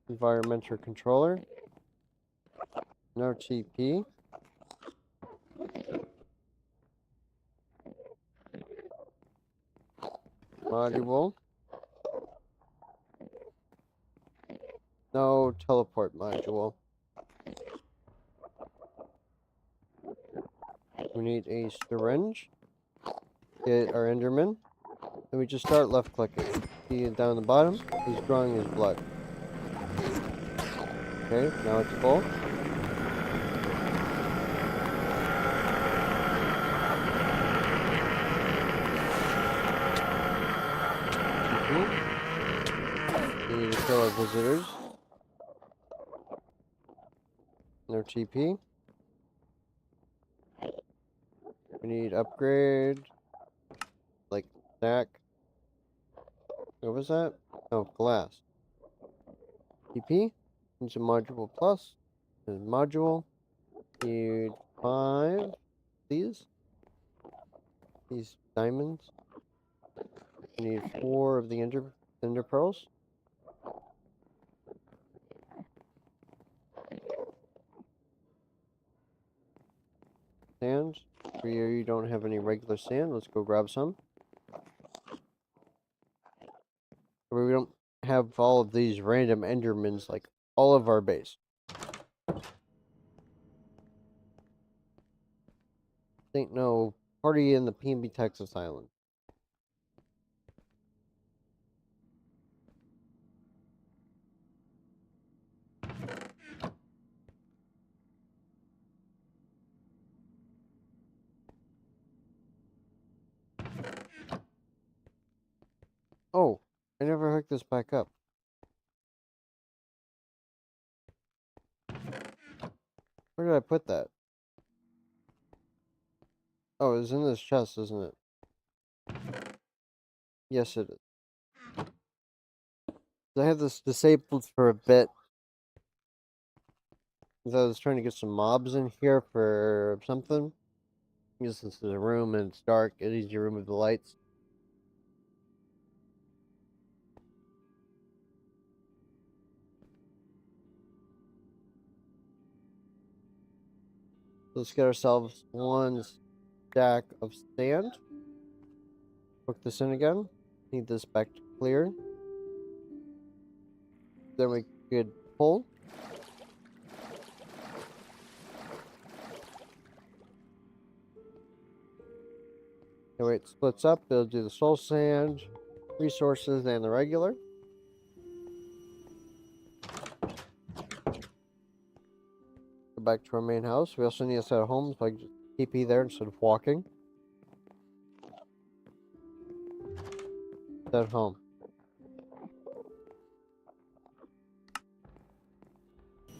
Environmental controller. No TP. Module. No teleport module. We need a syringe. Get our Enderman. Then we just start left clicking. See down the bottom? He's drawing his blood. Okay, now it's full. We need to kill our visitors. No TP. We need upgrade. Like stack. What was that? Oh, glass. TP. Needs a module plus. There's module. Need 5. These diamonds. We need 4 of the ender pearls. We don't have any regular sand. Let's go grab some. We don't have all of these random endermans like all of our base. Ain't no party in the PNB Texas Island. Oh, I never hooked this back up. Where did I put that? Oh, it's in this chest, isn't it? Yes, it is. I had this disabled for a bit. Because I was trying to get some mobs in here for something. Because this is a room and it's dark. It needs to remove the lights. Let's get ourselves one stack of sand. Hook this in again. Need this back to clear. Then we could pull. The way it splits up, it'll do the soul sand, resources, and the regular. Go back to our main house. We also need a set of homes, so I can just TP there instead of walking. Set home.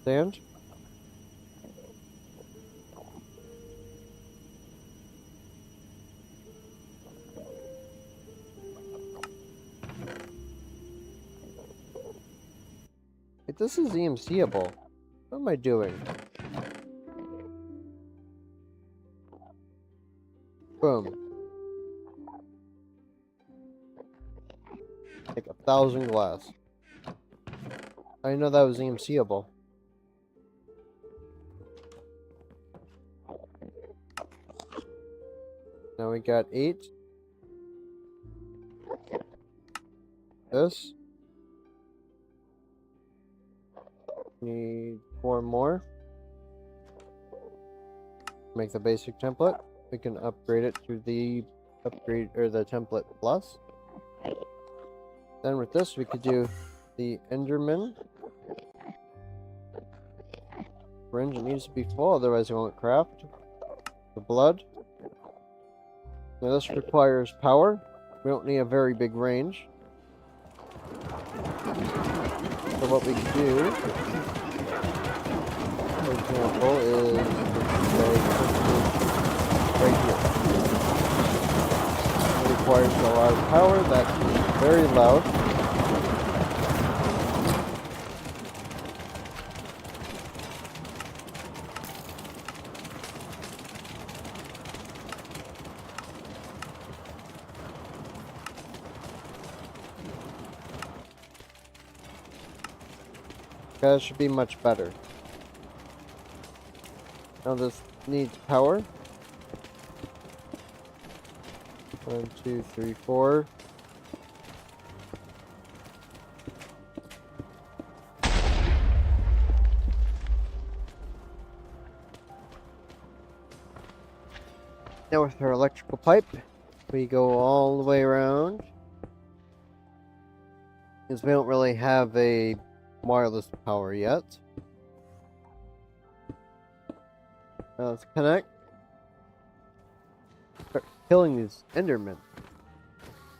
Sand. If this is EMCable, what am I doing? Boom. Like 1,000 glass. I didn't know that was EMCable. Now we got 8. This. Need 4 more. Make the basic template. We can upgrade it to the upgrade or the template plus. Then with this we could do the Enderman. Syringe, it needs to be full, otherwise it won't craft. The blood. Now this requires power. We don't need a very big range. So what we can do, for example, is right here. It requires a lot of power. That's very loud. That should be much better. Now this needs power. 1, 2, 3, 4. Now with our electrical pipe, we go all the way around. Because we don't really have a wireless power yet. Now let's connect. Start killing these Endermen.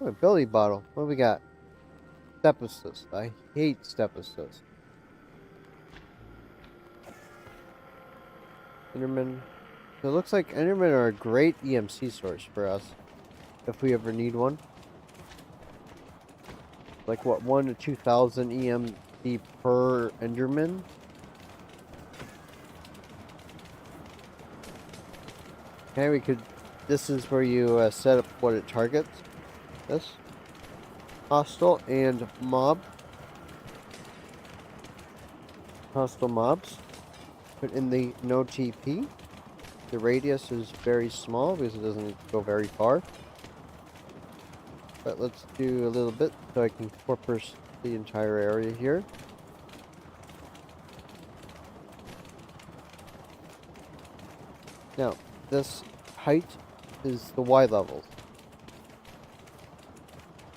Oh, a belly bottle. What do we got? Step assist. I hate step assist. Enderman. So it looks like Endermen are a great EMC source for us. If we ever need one. Like what, 1 to 2,000 EMC per Enderman? Okay, we could. This is where you set up what it targets. This. Hostile and mob. Hostile mobs. Put in the no TP. The radius is very small because it doesn't go very far. But let's do a little bit so I can corpus the entire area here. Now, this height is the Y levels.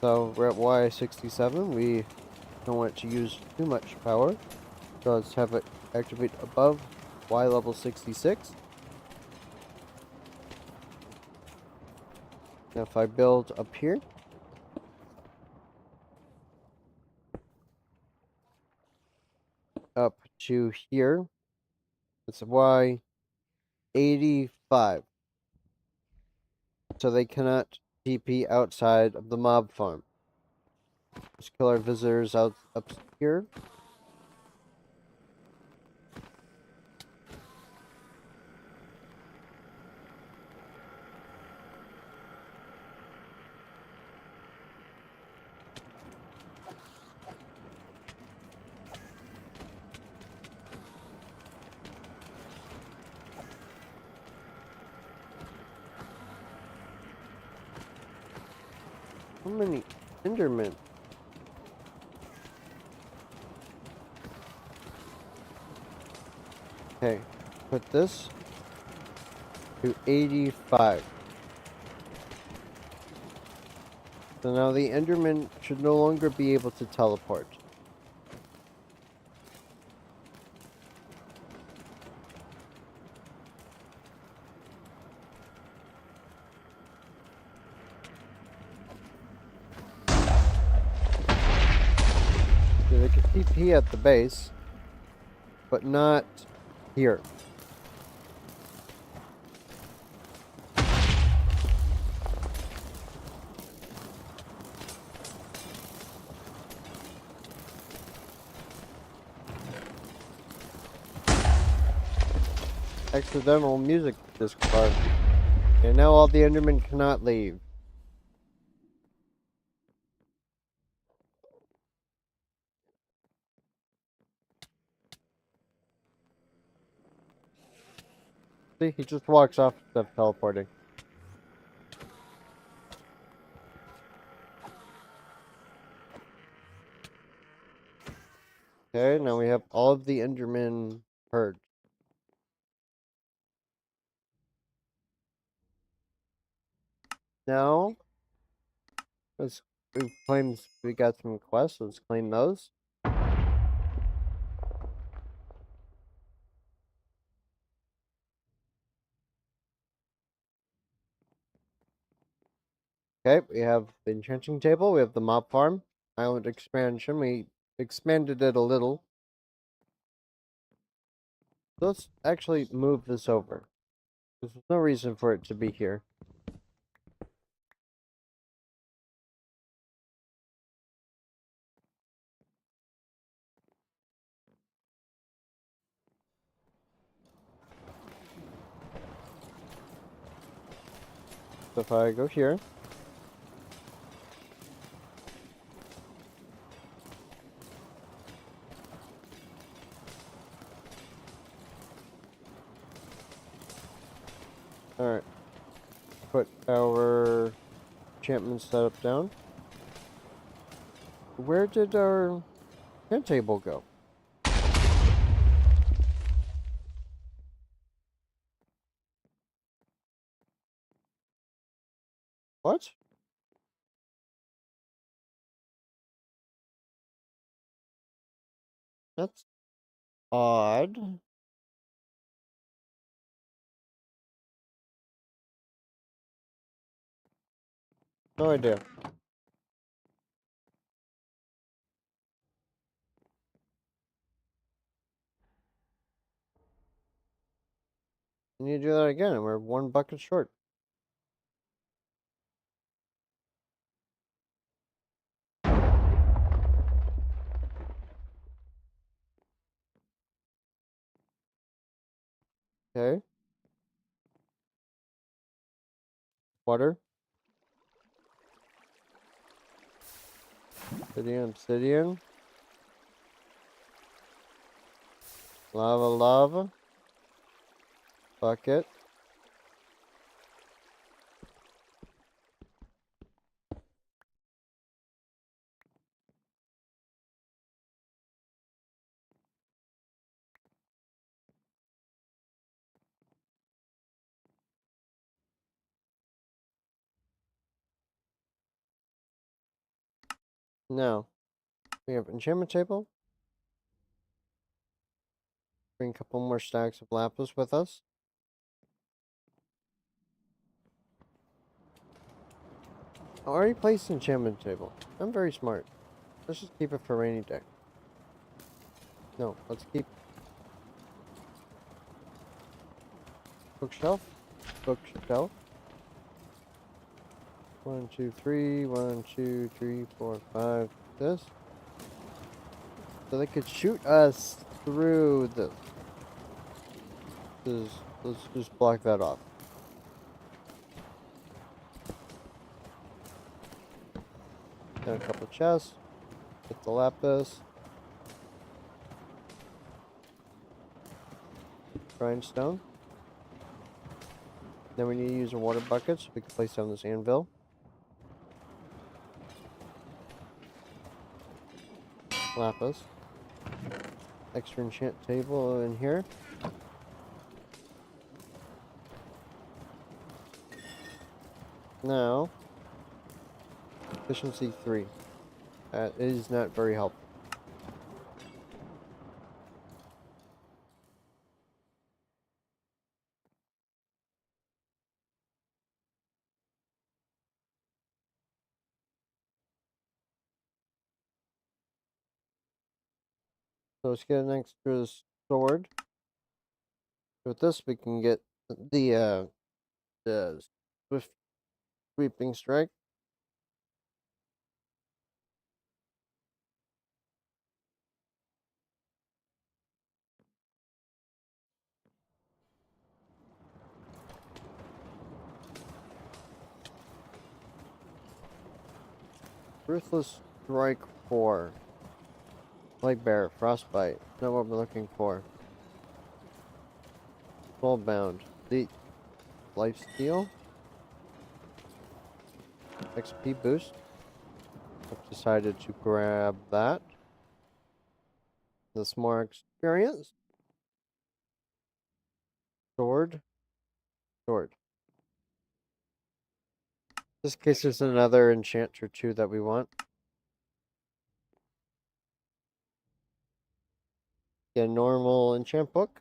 So we're at Y67. We don't want to use too much power. So let's have it activate above Y level 66. Now if I build up here, up to here, it's Y85. So they cannot TP outside of the mob farm. Let's kill our visitors out up here. How many Endermen? Okay, put this to 85. So now the Enderman should no longer be able to teleport. So they can TP at the base, but not here. Accidental music discard. And now all the Endermen cannot leave. See, he just walks off instead of teleporting. Okay, now we have all of the Endermen herd. Now, let's we got some quests, let's claim those. Okay, we have the enchanting table, we have the mob farm, island expansion, we expanded it a little. So let's actually move this over. There's no reason for it to be here. So if I go here, alright, put our enchantment setup down. Where did our enchant table go? What? That's odd. No idea. I need to do that again, and we're one bucket short. Okay. Water. Obsidian. Lava. Bucket. Now, we have enchantment table. Bring a couple more stacks of lapis with us. I already placed enchantment table. I'm very smart. Let's just keep it for rainy day. No, let's keep bookshelf. Bookshelf. 1, 2, 3. 1, 2, 3, 4, 5. This. So they could shoot us through this. Let's just block that off. Got a couple chests. Get the lapis. Grindstone. Then we need to use a water bucket so we can place down this anvil. Lapis. Extra enchant table in here. Now, efficiency 3. That is not very helpful. So let's get an extra sword. With this, we can get the swift sweeping strike. Ruthless strike 4. Plague bear, frostbite. Not what we're looking for. Soulbound. The life steal. XP boost. I've decided to grab that. That's more experience. Sword. Sword. In this case, there's another enchant or two that we want. Get a normal enchant book.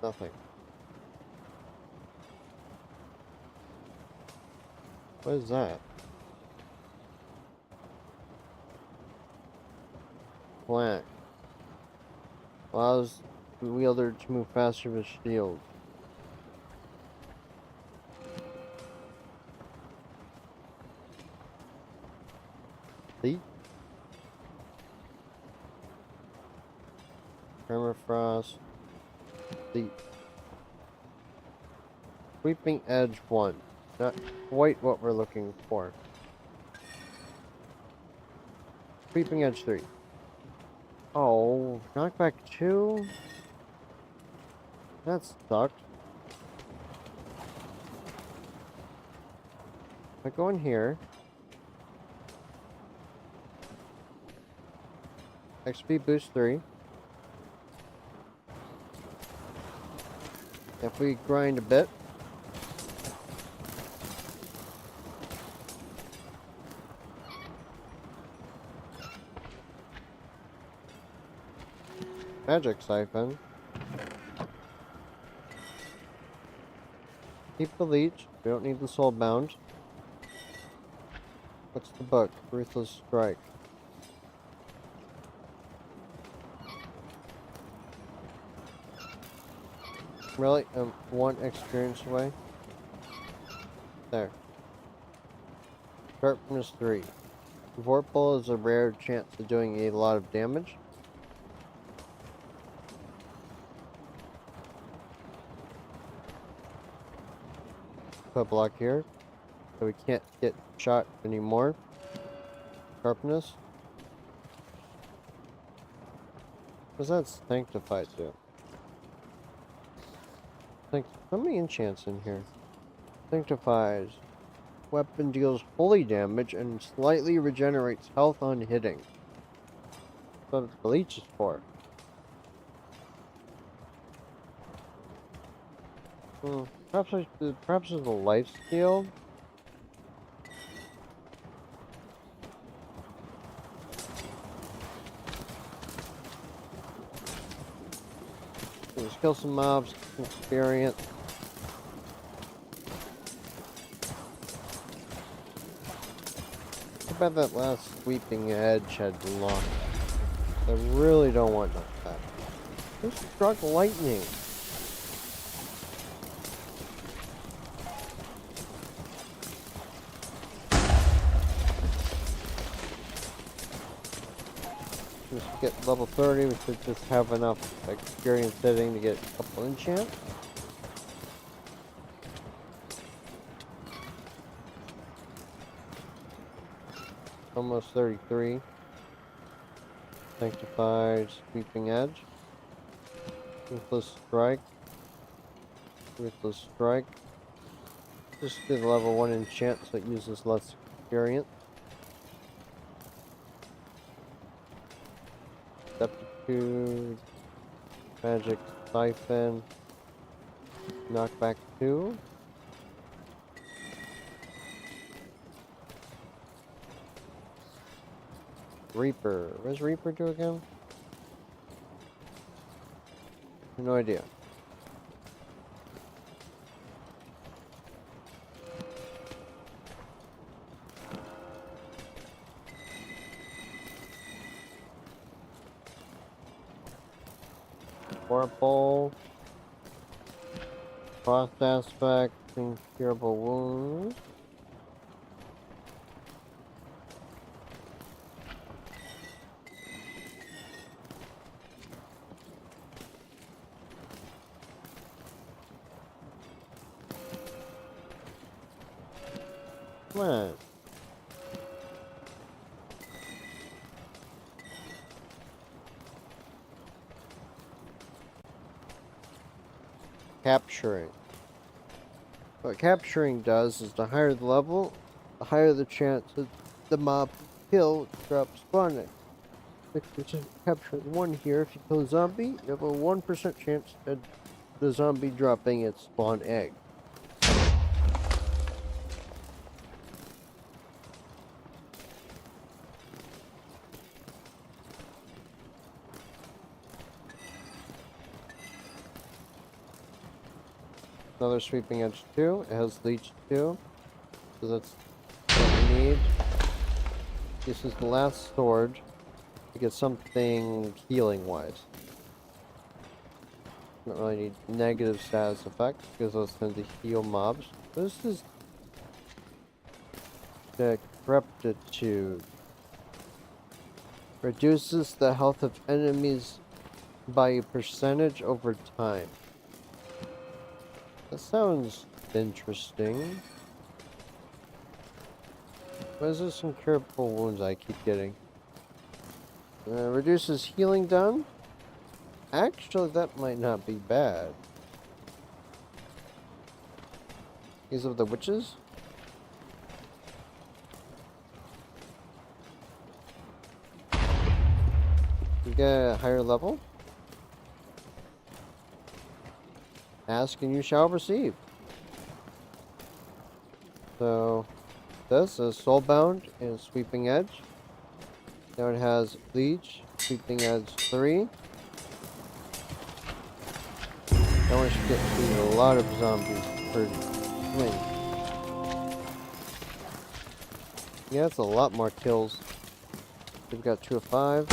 Nothing. What is that? Black. Allows the wielder to move faster with shield. See? Permafrost. See? Sweeping edge 1. Not quite what we're looking for. Sweeping edge 3. Oh, knockback 2? That sucked. If I go in here. XP boost 3. If we grind a bit. Magic siphon. Keep the leech. We don't need the soul bound. What's the book? Ruthless strike. Really? I'm 1 experience away. There. Sharpness 3. Vorpal is a rare chance of doing a lot of damage. Put a block here. So we can't get shot anymore. Sharpness. What's that sanctified to? So many enchants in here. Sanctifies. Weapon deals holy damage and slightly regenerates health on hitting. That's what the leech is for. Perhaps it's a life steal. Just kill some mobs, get some experience. How about that last sweeping edge had luck? I really don't want that. Who struck lightning? Just get level 30, we should just have enough experience hitting to get a couple enchants. Almost 33. Sanctified Sweeping Edge. Ruthless Strike. Ruthless Strike. Just did level 1 enchant, so it uses less experience. Aptitude. Magic Siphon. Knockback 2. Reaper. What does Reaper do again? No idea. Purple. Frost aspect. Incurable wounds. Come on. Capturing. What capturing does is the higher the level, the higher the chance that the mob kill drops spawn egg. 6% capturing 1 here. If you kill a zombie, you have a 1% chance at the zombie dropping its spawn egg. Another Sweeping Edge 2. It has Leech 2. So that's what we need. This is the last sword to get something healing wise. Don't really need negative status effects because those tend to heal mobs. This is Decrepitude. Reduces the health of enemies by a percentage over time. That sounds interesting. What is this incurable wounds I keep getting? Reduces healing done. Actually, that might not be bad. These are the witches. You get a higher level. Ask and you shall receive. So, this is Soulbound and Sweeping Edge. Now it has Leech, Sweeping Edge 3. Now we should get through a lot of zombies per swing. Yeah, that's a lot more kills. We've got 2 of 5.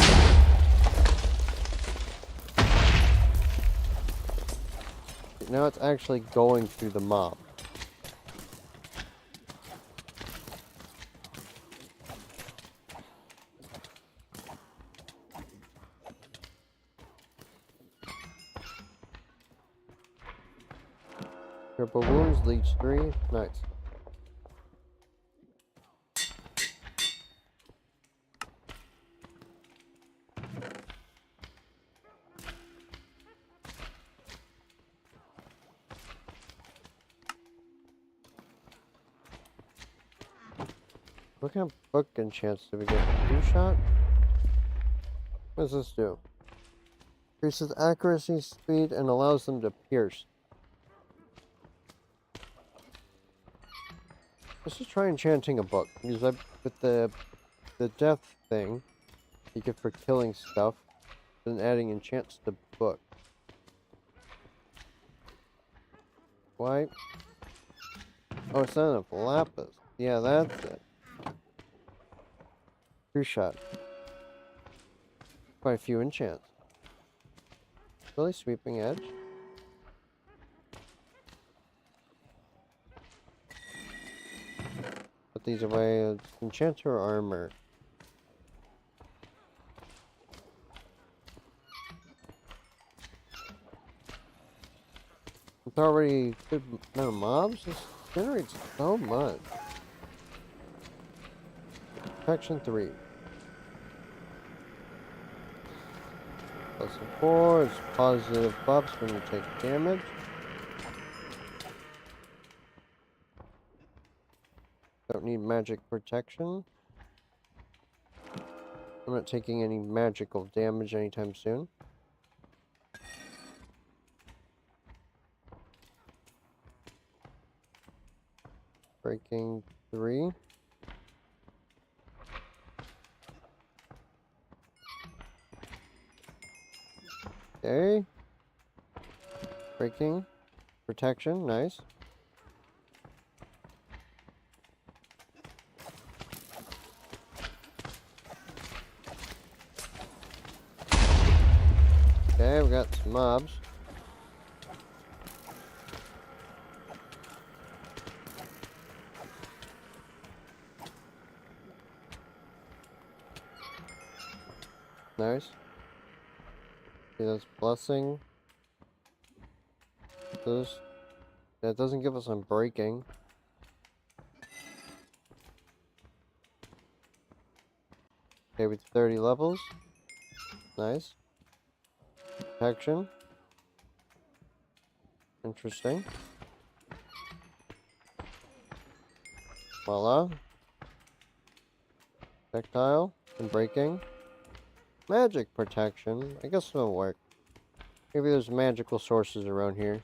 Now it's actually going through the mob. Triple wounds, Leech 3. Nice. What kind of book enchants do we get? 2-shot? What does this do? Increases accuracy, speed, and allows them to pierce. Let's just try enchanting a book. Because with the death thing, you get for killing stuff, then adding enchants to book. Why? Oh, it's not enough lapis. Yeah, that's it. True shot. Quite a few enchants. Really sweeping edge. Put these away. Enchanter armor. It's already a good amount of mobs. This generates so much. Protection 3. Plus 4 is positive buffs when you take damage. Don't need magic protection. I'm not taking any magical damage anytime soon. Breaking 3. Okay. Breaking. Protection, nice. Okay, we got some mobs. Nice. See, that's blessing. This. That doesn't give us unbreaking. Okay, with 30 levels. Nice. Protection. Interesting. Voila. Tactile and breaking. Magic protection. I guess it'll work. Maybe there's magical sources around here.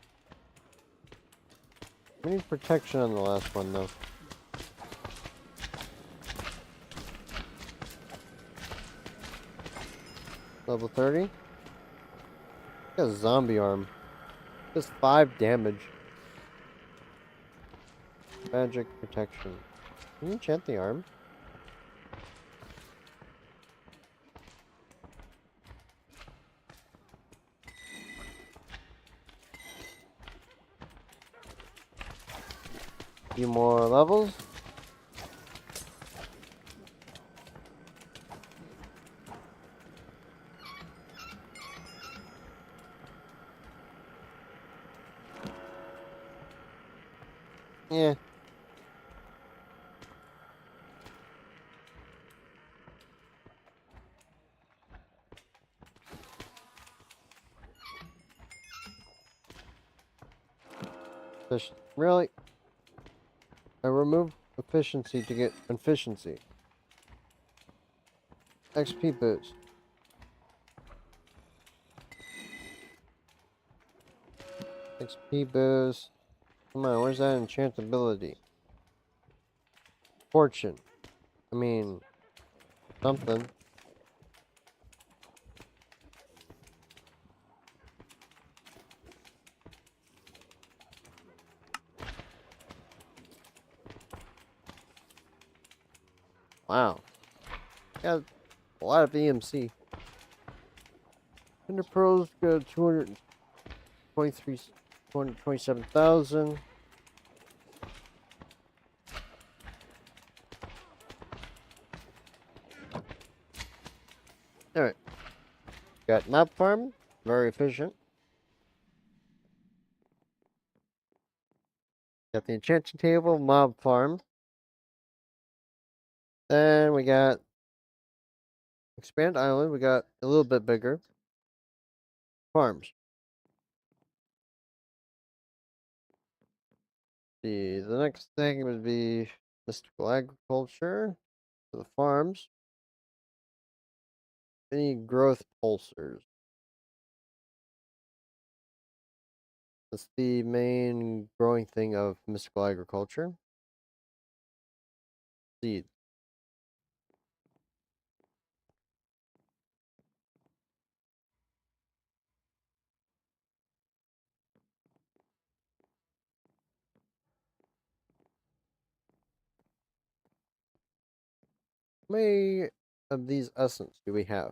We need protection on the last one though. Level 30. Got a zombie arm. Does 5 damage. Magic protection. Can you enchant the arm? Few more levels. Yeah. Really? I removed efficiency to get efficiency. XP boost. XP boost. Come on, where's that enchantability? Fortune. I mean, something. Wow. Got a lot of EMC. Ender Pearls got 223, 227,000. Alright. Got Mob Farm. Very efficient. Got the enchanting table, Mob Farm. Then we got Expand Island. We got a little bit bigger. Farms. The next thing would be mystical agriculture for the farms. Any growth pulsers. That's the main growing thing of mystical agriculture. seeds. How many of these essence do we have?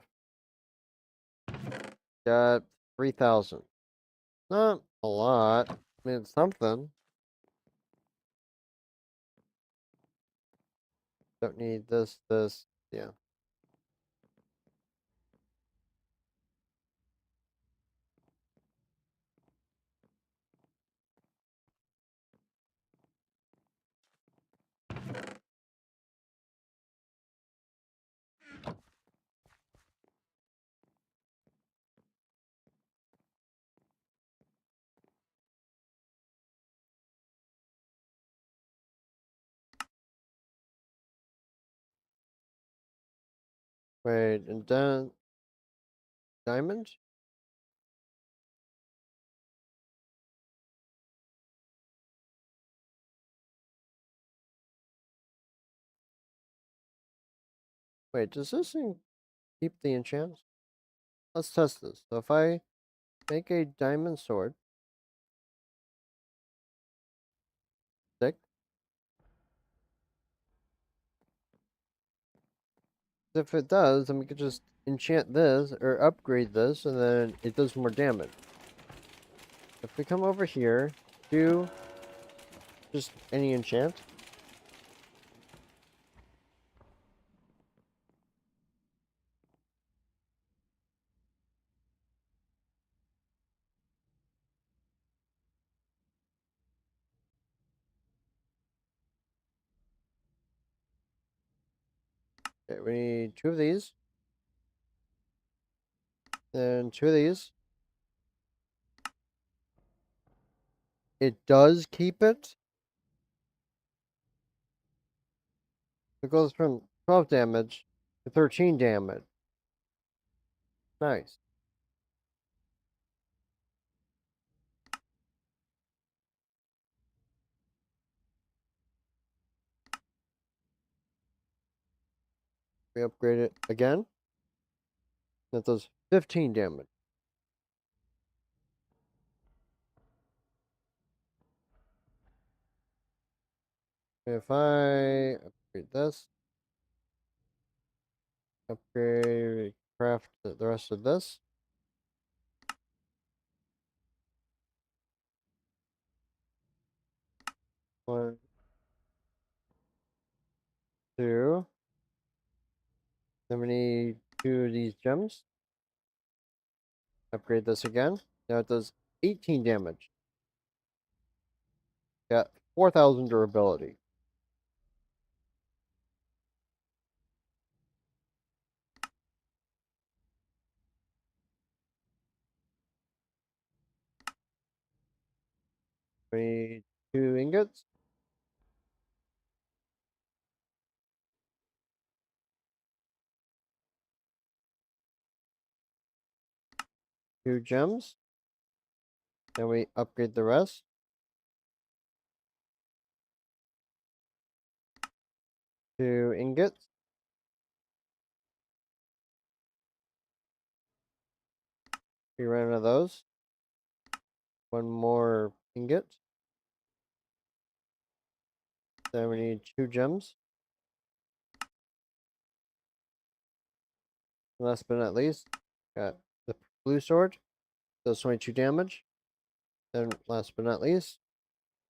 Got 3,000. Not a lot. I mean, it's something. Don't need this. Yeah. Wait, and then diamond? Wait, does this thing keep the enchants? Let's test this. So if I make a diamond sword, stick, if it does, then we could just enchant this or upgrade this, and then it does more damage. If we come over here, do just any enchant. Okay, we need 2 of these, then 2 of these. It does keep it. It goes from 12 damage to 13 damage. Nice. We upgrade it again. That does 15 damage. If I upgrade this, upgrade, craft the rest of this. One, two. Then we need 2 of these gems. Upgrade this again. Now it does 18 damage. Got 4,000 durability. We need 2 ingots. Two gems. Then we upgrade the rest. 2 ingots. We ran out of those. 1 more ingot. Then we need 2 gems. Last but not least, got the blue sword. Does 22 damage. Then last but not least,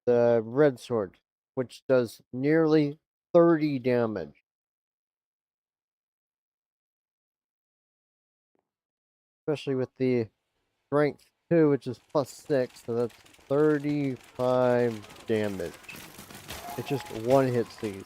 the red sword, which does nearly 30 damage. Especially with the strength 2, which is +6, so that's 35 damage. It just one hits these.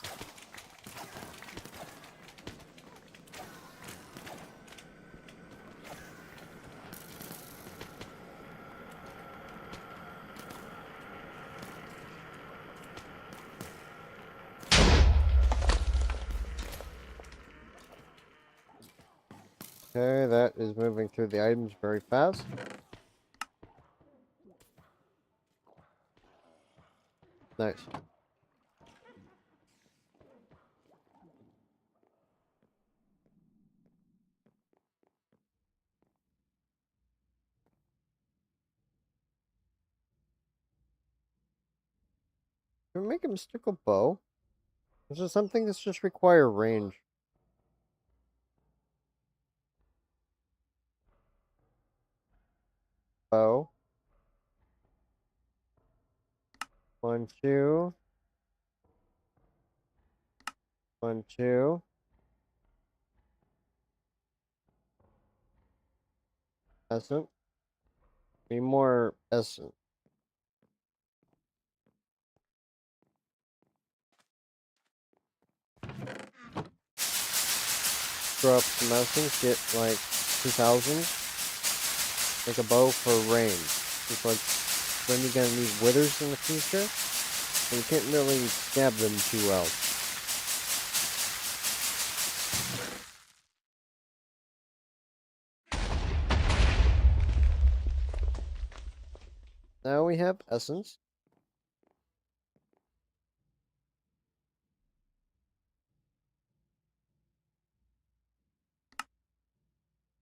Okay, that is moving through the items very fast. Nice. Can we make a mystical bow? This is something that's just require range. Bow. 1, 2. 1, 2. Essence. Be more essence. Throw up some essence, get like 2,000. Make a bow for range. It's like when you're gonna need withers in the future, and you can't really stab them too well. Now we have essence.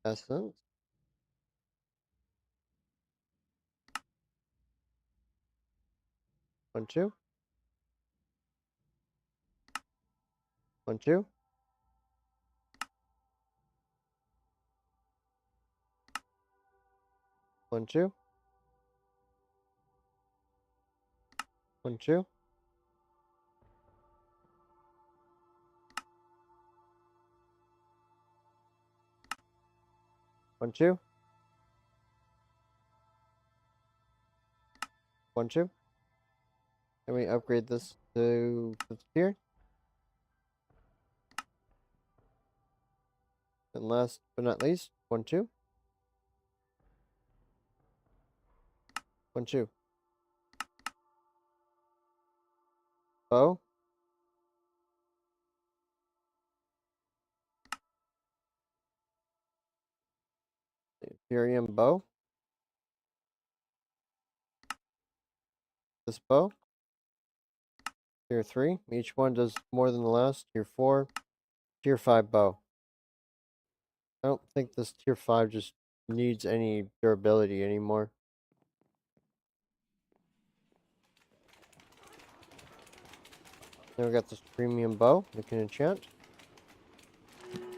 Essence. 1, 2. 1, 2. 1, 2. 1, 2. 1, 2. 1, 2. And we upgrade this to 5th tier. And last but not least, 1, 2. 1, 2. Bow. Imperium bow. This bow. Tier 3. Each one does more than the last. Tier 4. Tier 5 bow. I don't think this tier 5 just needs any durability anymore. Then we got this premium bow we can enchant.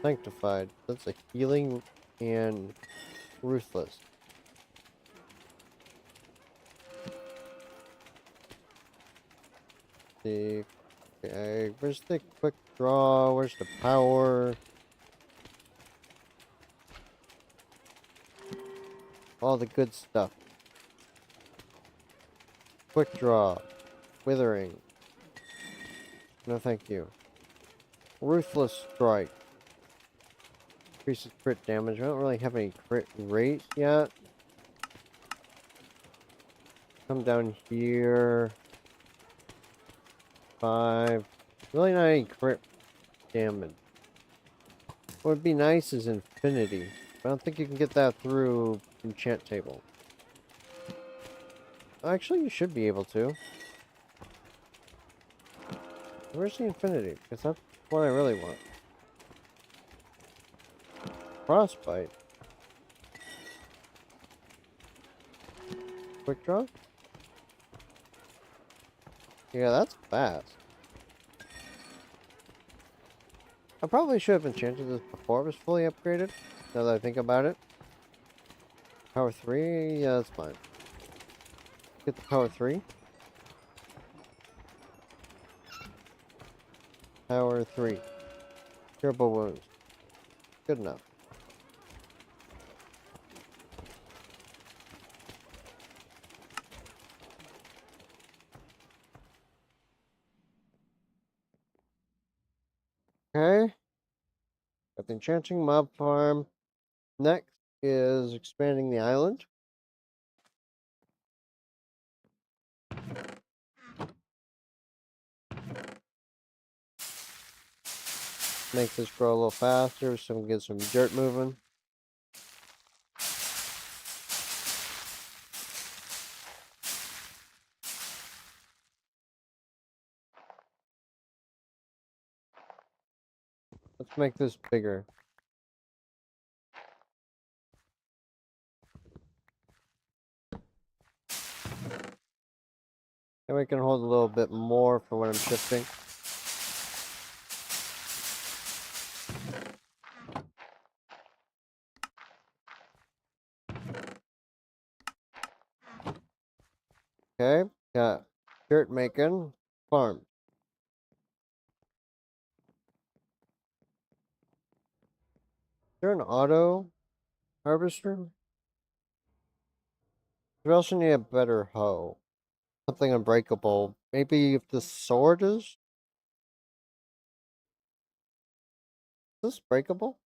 Sanctified. That's a healing and ruthless. The okay, where's the quick draw? Where's the power? All the good stuff. Quick draw. Withering. No thank you. Ruthless strike. Increases crit damage. I don't really have any crit rate yet. Come down here. 5. Really not any crit damage. What would be nice is infinity. I don't think you can get that through enchant table. Actually, you should be able to. Where's the infinity? Because that's what I really want. Frostbite. Quick draw? Yeah, that's fast. I probably should have enchanted this before it was fully upgraded. Now that I think about it. Power 3? Yeah, that's fine. Get the power 3. Power 3. Durable wounds. Good enough. Okay. Got the Enchanting Mob Farm. Next is expanding the island. Make this grow a little faster so we can get some dirt moving. Let's make this bigger. And we can hold a little bit more for when I'm shifting. Okay, got dirt making farm. Is there an auto harvester? We also need a better hoe. Something unbreakable. Maybe if the sword is? Is this breakable?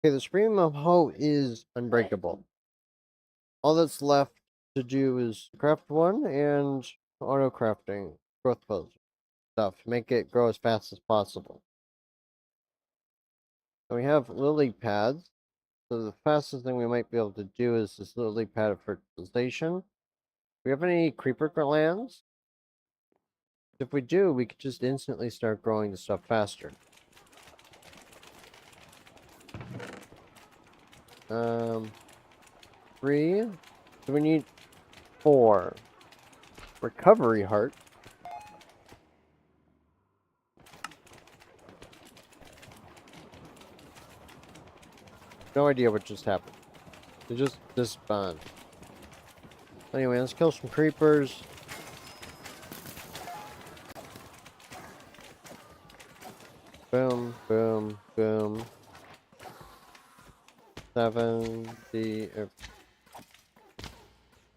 Okay, the Scream of Hoe is unbreakable. All that's left to do is craft one and auto crafting growth puzzle stuff to make it grow as fast as possible. So we have lily pads. So the fastest thing we might be able to do is this lily pad of fertilization. Do we have any creeper glands? If we do, we could just instantly start growing the stuff faster. 3. So we need 4. Recovery heart. No idea what just happened. They just spawned. Anyway, let's kill some creepers. Boom, boom, boom. 70.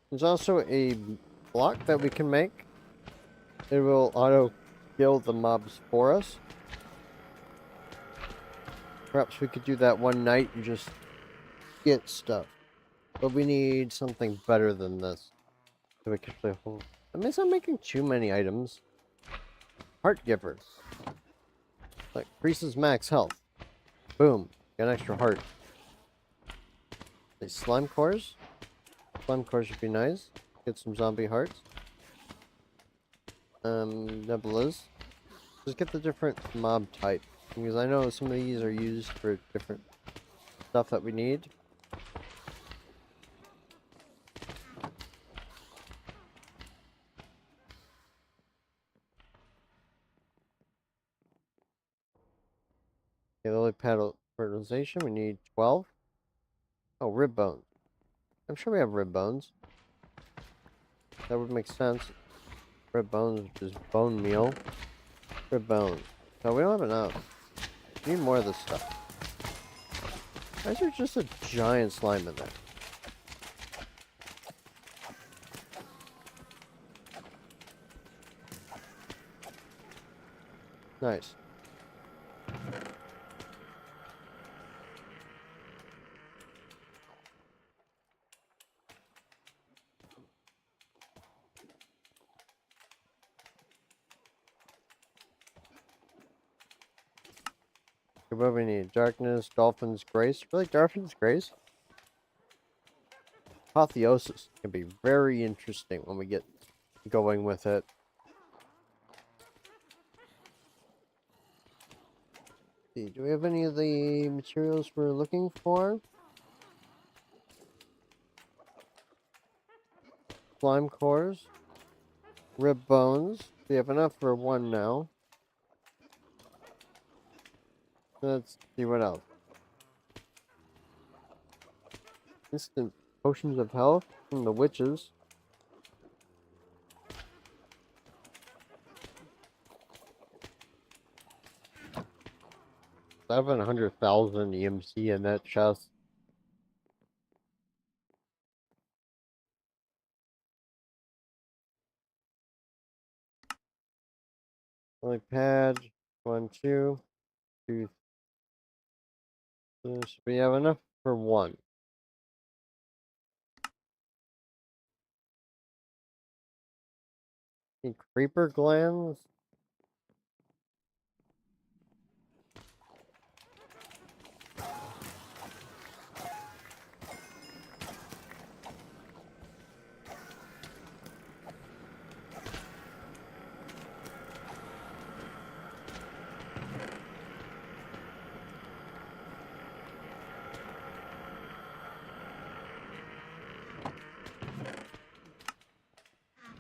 There's also a block that we can make. It will auto kill the mobs for us. Perhaps we could do that one night and just get stuff. But we need something better than this. So we can actually hold. I mean, I'm making too many items. Heart giver. Like, increases max health. Boom. Got an extra heart. These slime cores. Slime cores should be nice. Get some zombie hearts. Nebulas. Just get the different mob type. Because I know some of these are used for different stuff that we need. Okay, lily pad fertilization. We need 12. Oh, rib bone. I'm sure we have rib bones. That would make sense. Rib bones, which is bone meal. Rib bones. No, we don't have enough. We need more of this stuff. Why is there just a giant slime in there? Nice. Okay, what do we need? Darkness, Dolphin's Grace. Really, Dolphin's Grace? Apotheosis can be very interesting when we get going with it. See, do we have any of the materials we're looking for? Slime cores. Rib bones. We have enough for one now. Let's see what else. Instant potions of health from the witches. 700,000 EMC in that chest. Only pad. 1, 2, 2. We have enough for one. Any creeper glands?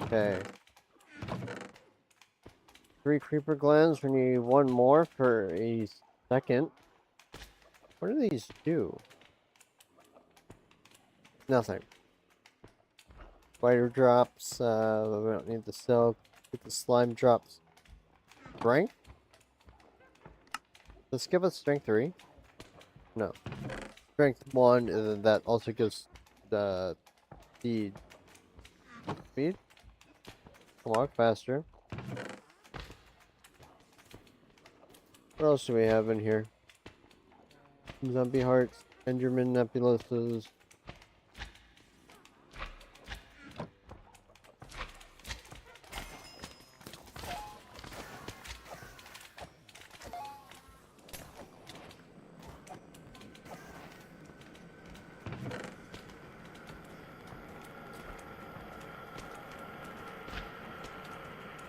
Okay. 3 creeper glands. We need 1 more for a second. What do these do? Nothing. Spider drops. We don't need the silk. Get the slime drops. Strength? Let's give us strength 3. No. Strength 1, and then that also gives the speed. Speed? Walk faster. What else do we have in here? Zombie hearts, Enderman nebulosas.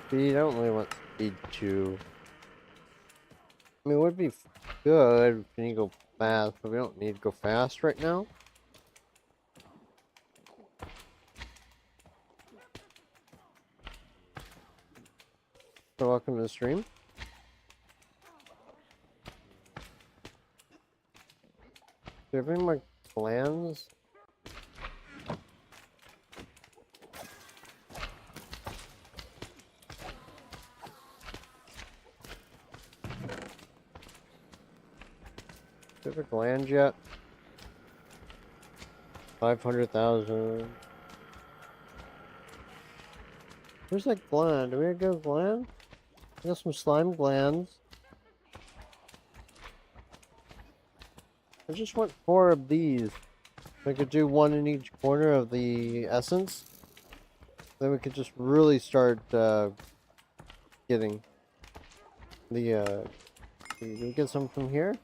Speed, I don't really want speed 2. I mean, it would be good if you go fast, but we don't need to go fast right now. So welcome to the stream. Do you have any more plans? Do you have a gland yet? 500,000. Where's that gland? Do we go gland? I got some slime glands. I just want 4 of these. I could do 1 in each corner of the essence. Then we could just really start getting the can we get some from here?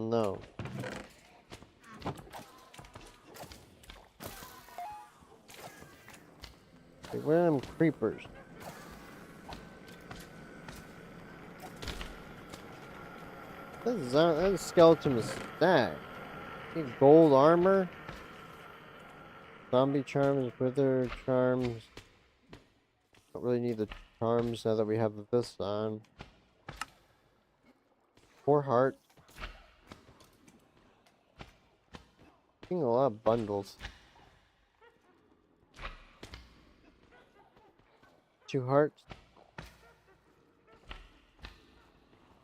No. Okay, where are them creepers? That skeleton is stacked. Gold armor. Zombie charms, wither charms. Don't really need the charms now that we have this on. 4 hearts. Getting a lot of bundles. 2 hearts.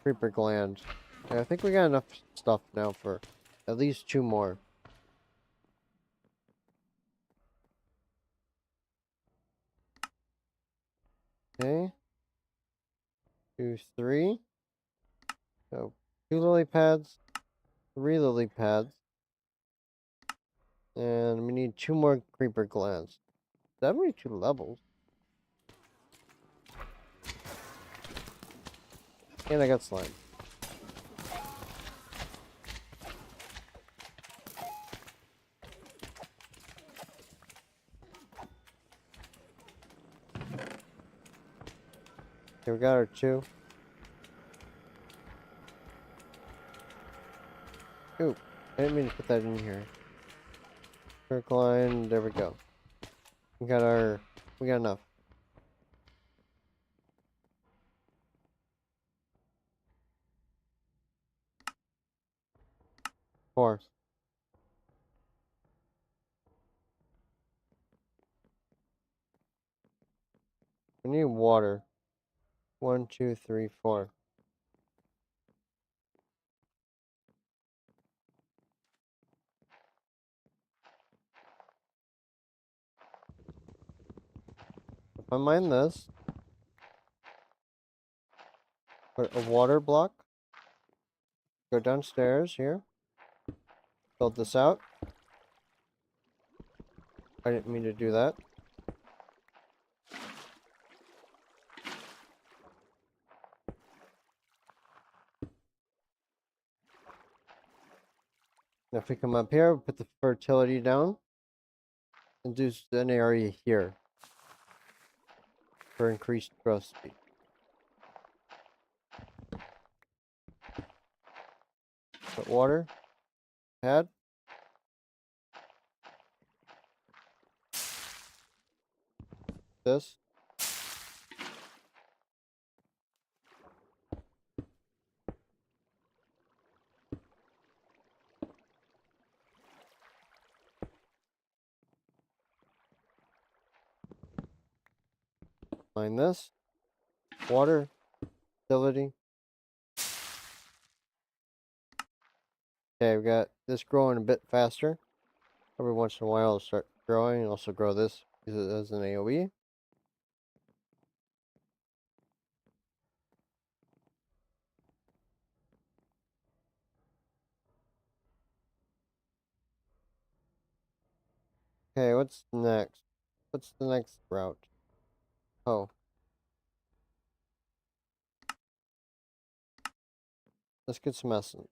Creeper gland. Yeah, I think we got enough stuff now for at least 2 more. Okay. 2, 3. So 2 lily pads, 3 lily pads. And we need 2 more creeper glands. 72 levels. And I got slime. Okay, we got our 2. Ooh, I didn't mean to put that in here. Kirk line, there we go. We got enough. 4. We need water. 1, 2, 3, 4. If I mine this, put a water block, go downstairs here, build this out. I didn't mean to do that. Now if we come up here, put the fertility down, and do an area here for increased growth speed. Put water, pad. this. Mine this. Water. Utility. Okay, we got this growing a bit faster. Every once in a while it'll start growing and also grow this because it has an AoE. Okay, what's next? What's the next route? Oh. Let's get some essence.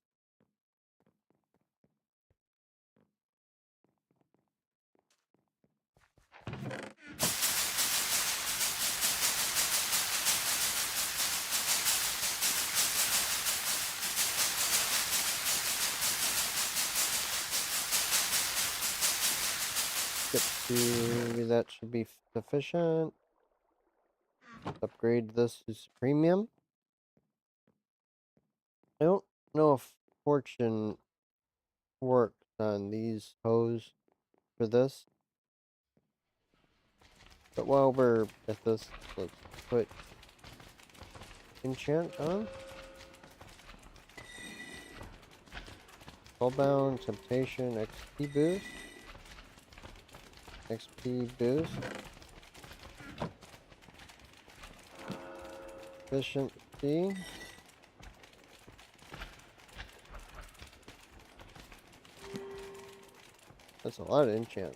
Maybe that should be sufficient. Upgrade this to premium. I don't know if fortune works on these hose for this. But while we're at this, let's put enchant on. Spellbound, temptation, XP boost. XP boost. Efficiency. That's a lot of enchant.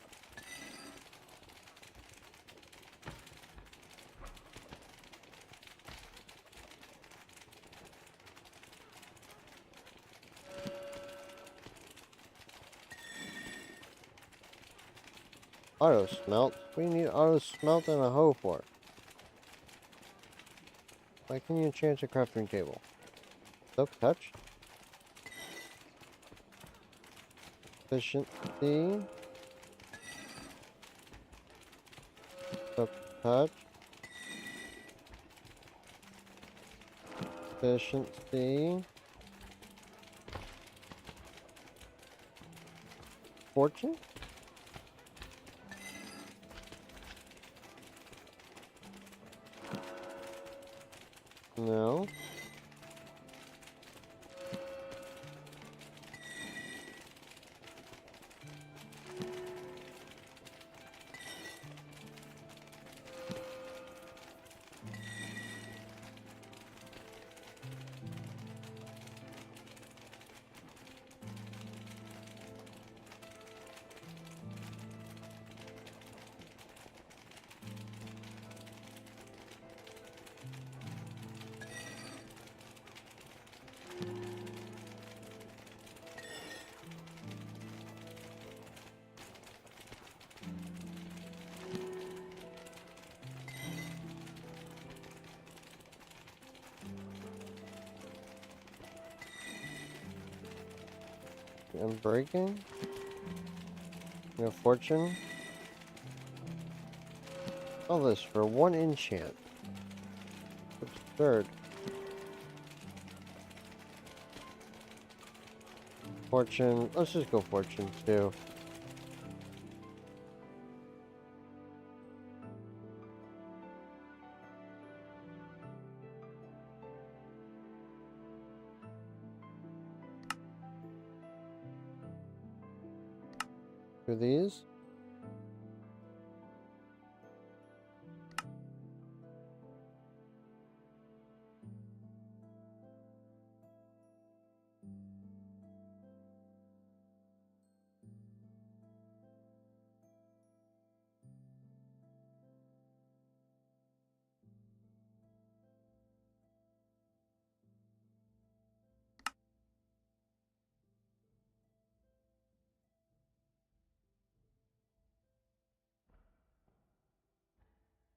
Auto smelt. What do you need auto smelt and a hoe for? Why can you enchant a crafting table? Soak touch. Efficiency. Soak touch. Efficiency. Fortune? No. I'm breaking. No fortune. All this for one enchant. Absurd. Fortune. Let's just go fortune too. Do these.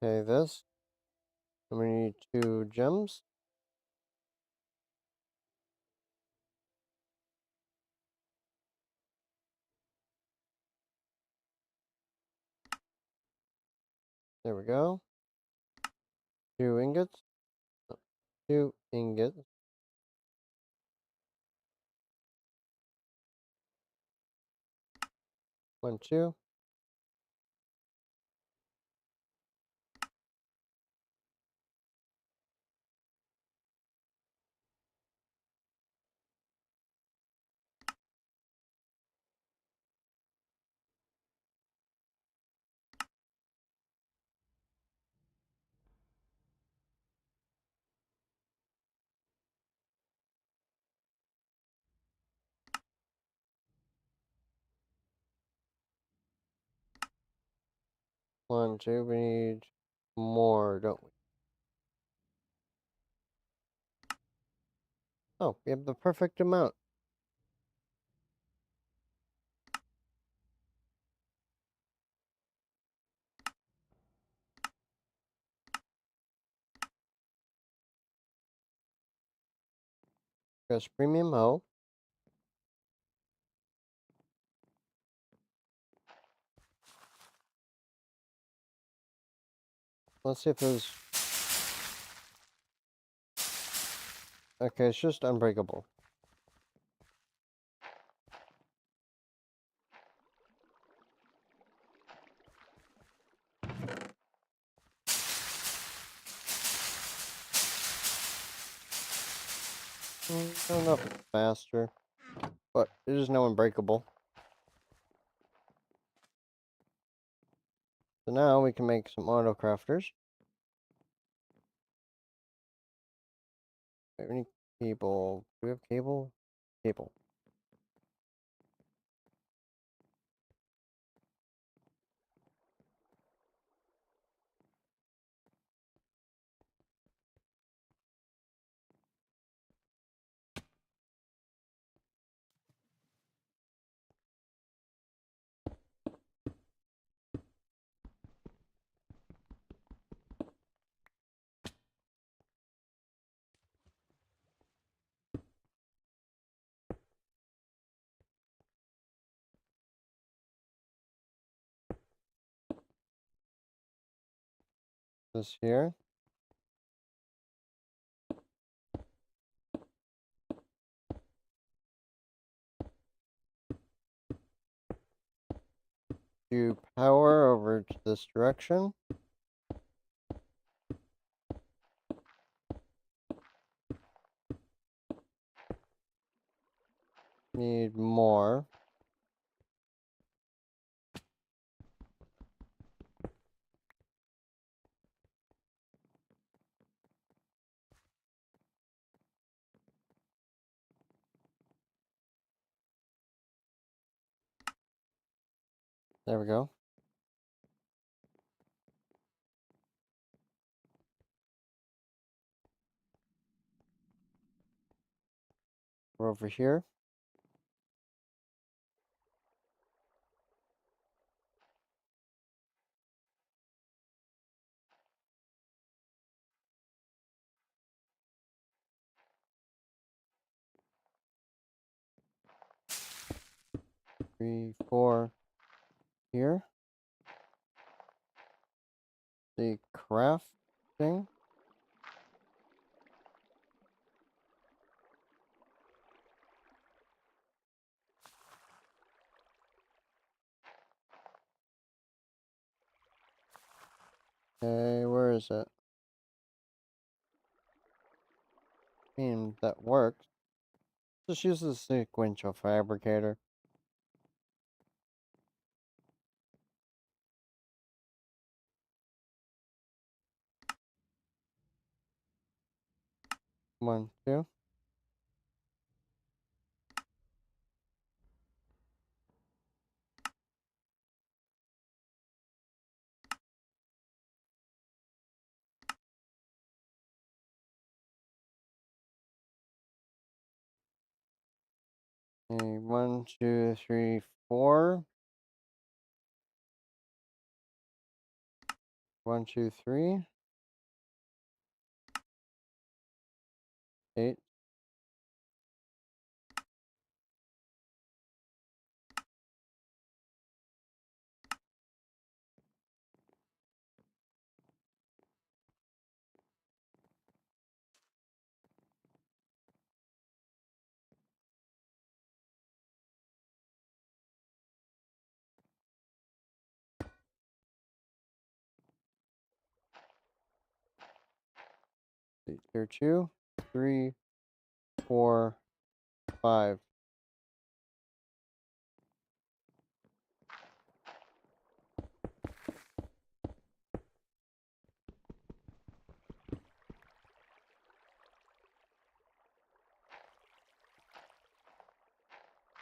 Okay, this. And we need 2 gems. There we go. 2 ingots. 2 ingots. 1, 2. One, two. We need more, don't we? Oh, we have the perfect amount. Press premium hoe. Let's see if there's... Okay, it's just unbreakable. I don't know if it's faster, but it is now unbreakable. So now we can make some auto crafters. Wait, we need cable. Do we have cable? Cable. This here. Do power over to this direction. Need more. There we go. We're over here. Three, four. Here. The craft thing. Okay, where is it? That works. Just use the sequential fabricator. One, two. Okay, 1, 2, 3, 4. 1, 2, 3. 8. Tier 2, 3, 4, 5.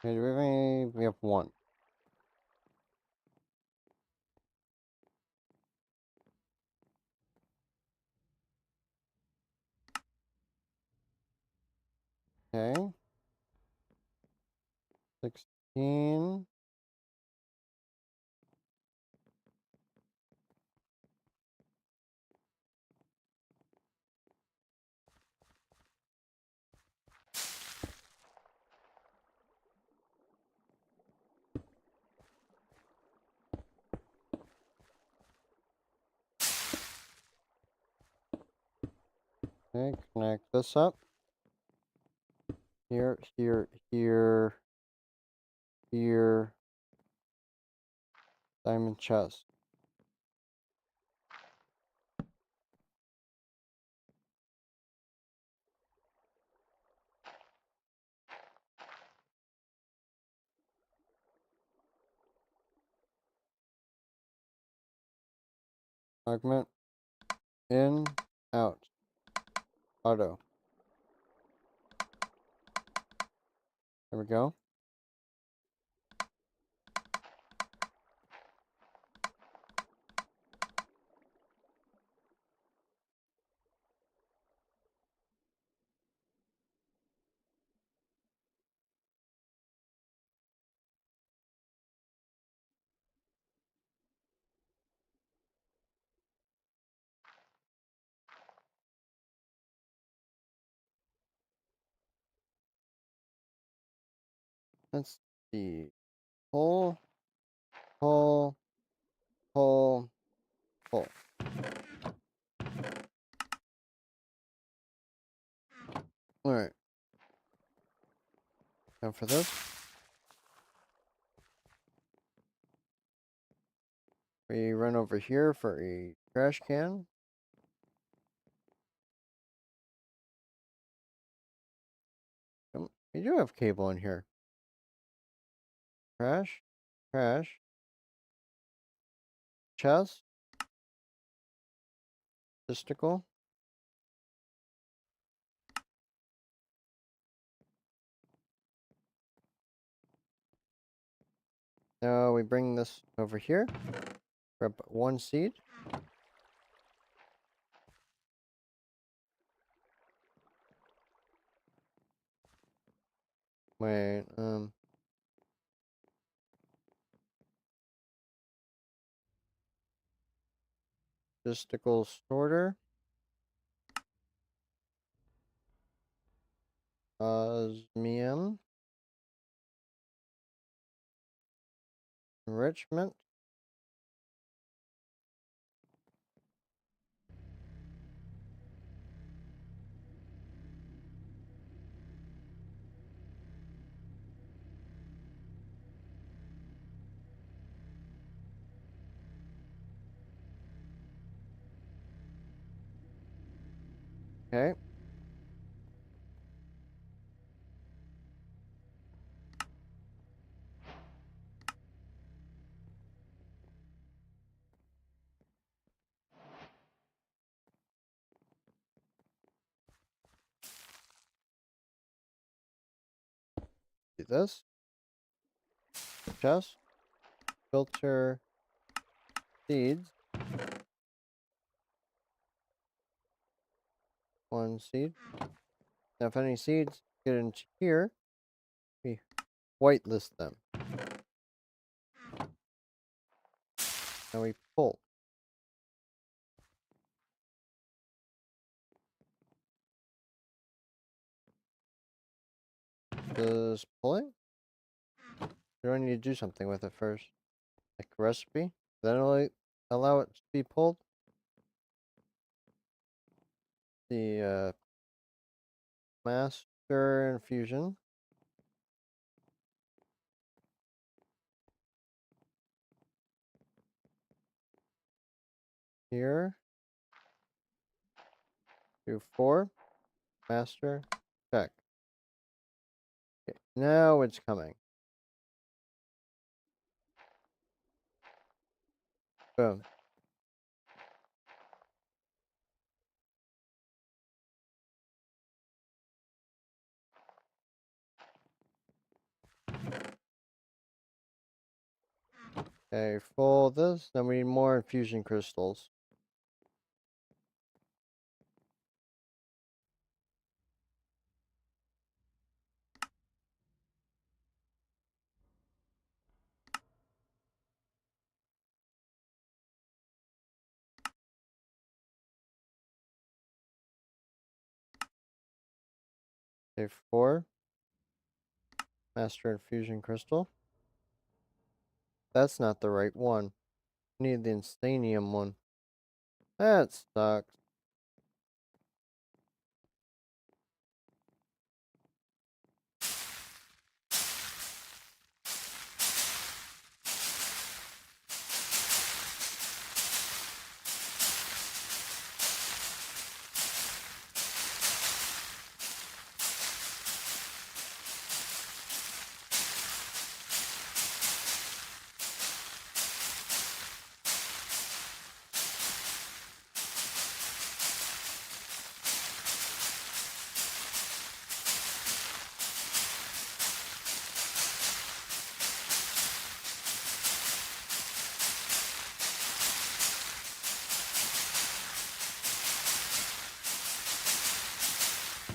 Okay, do we have any? We have 1. Okay. 16. Okay, connect this up. Here, here, here, here. Diamond chest. Augment. In, out. Auto. There we go. Let's see. Pull, pull, pull, pull. Alright. Now for this, we run over here for a trash can. We do have cable in here. Trash, trash, chest, testicle. Now we bring this over here. Grab 1 seed. Wait, testicle sorter. Osmium. Enrichment. Okay. Do this. Chest. Filter. Seeds. 1 seed. Now if any seeds get into here, we whitelist them. Now we pull. Does pulling? Do I need to do something with it first? Like a recipe? Then only allow it to be pulled? The master infusion. Here. Do 4. Master. Check. Okay, now it's coming. Boom. Okay, full this. Then we need more infusion crystals. Okay, 4. Master infusion crystal. That's not the right one. We need the instanium one. That sucks.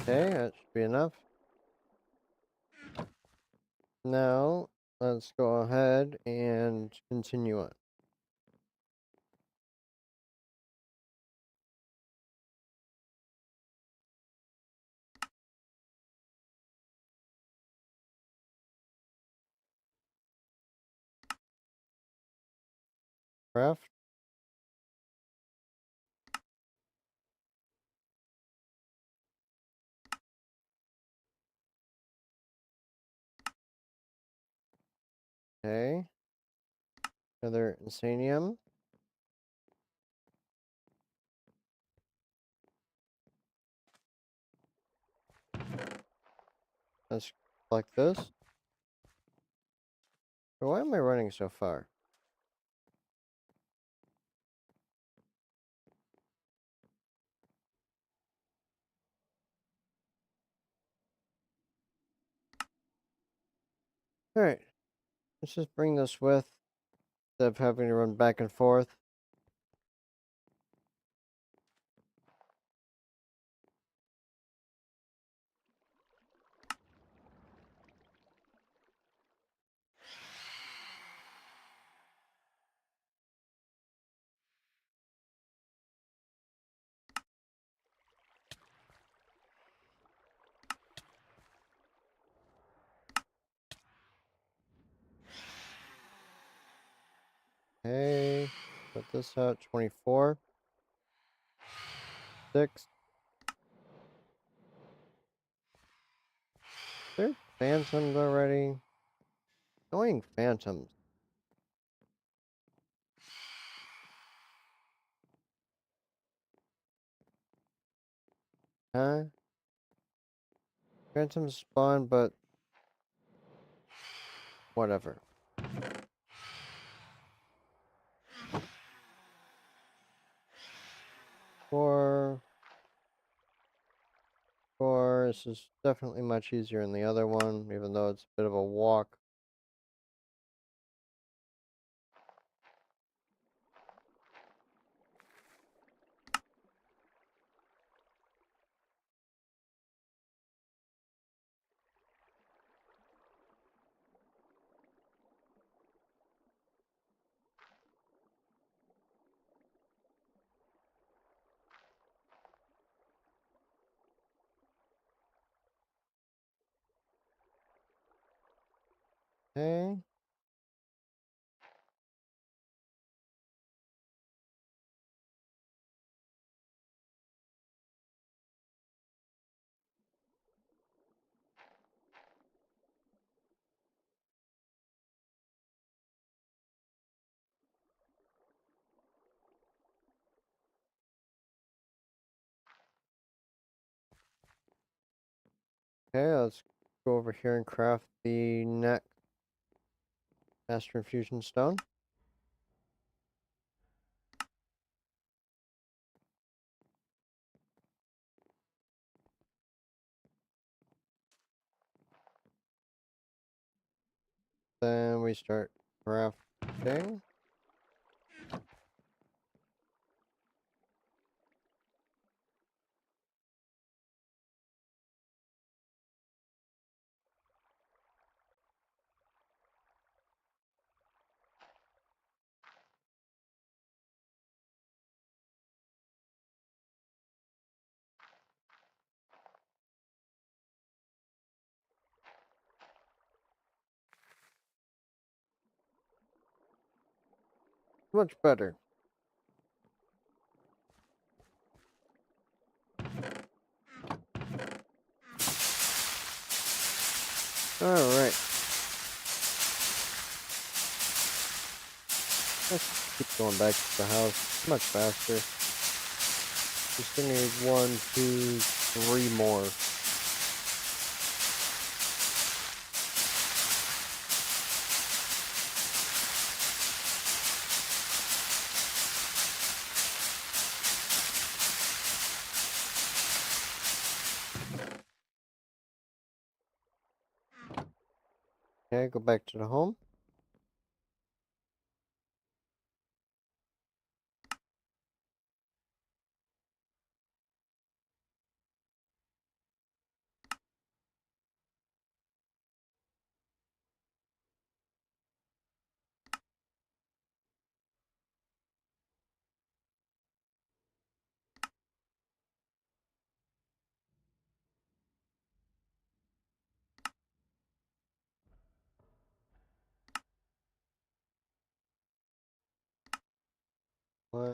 Okay, that should be enough. Now, let's go ahead and continue on. Craft. Okay. Another insanium. Let's collect this. Why am I running so far? Alright. Let's just bring this with instead of having to run back and forth. Okay. Put this out. 24. 6. There phantoms already. Annoying phantoms. Huh? Phantoms spawn, but whatever. 4. 4. This is definitely much easier than the other one, even though it's a bit of a walk. Okay. Okay, let's go over here and craft the next Master Infusion Stone. Then we start crafting. Much better. Alright. Let's keep going back to the house. Much faster. Just gonna need 1, 2, 3 more. Okay, go back to the home. One,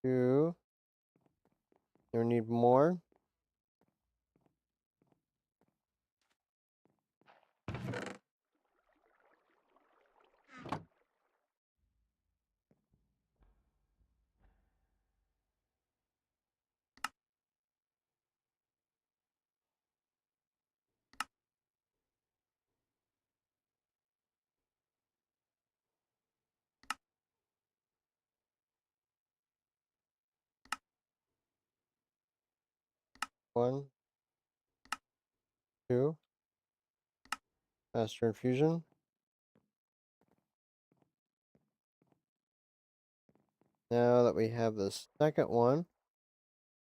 two. You need more. One, two. Master Infusion. Now that we have the second one,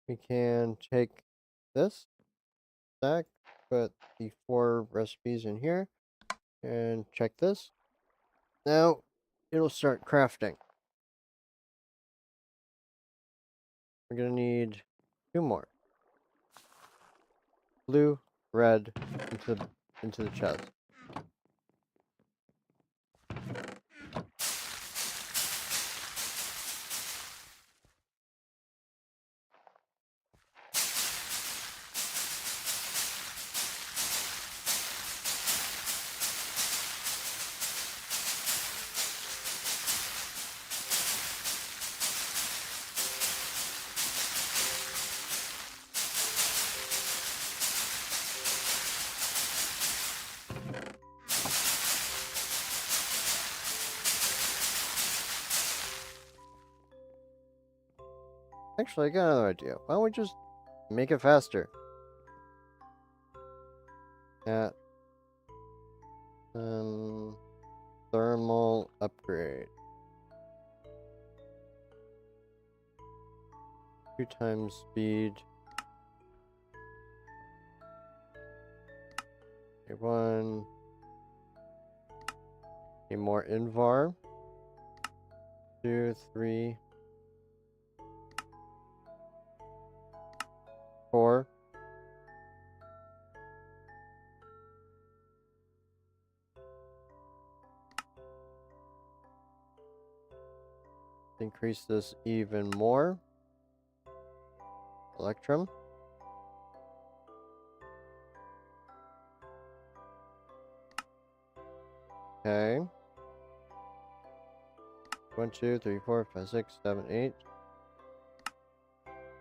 we can take this stack, put the 4 recipes in here, and check this. Now it'll start crafting. We're gonna need 2 more. Blue, red, into the chest. Actually, I got another idea. Why don't we just make it faster? At thermal upgrade. 2 times speed. Okay, 1. A more invar. 2, 3, 4. Increase this even more. Electrum. Okay. 1, 2, 3, 4, 5, 6, 7, 8.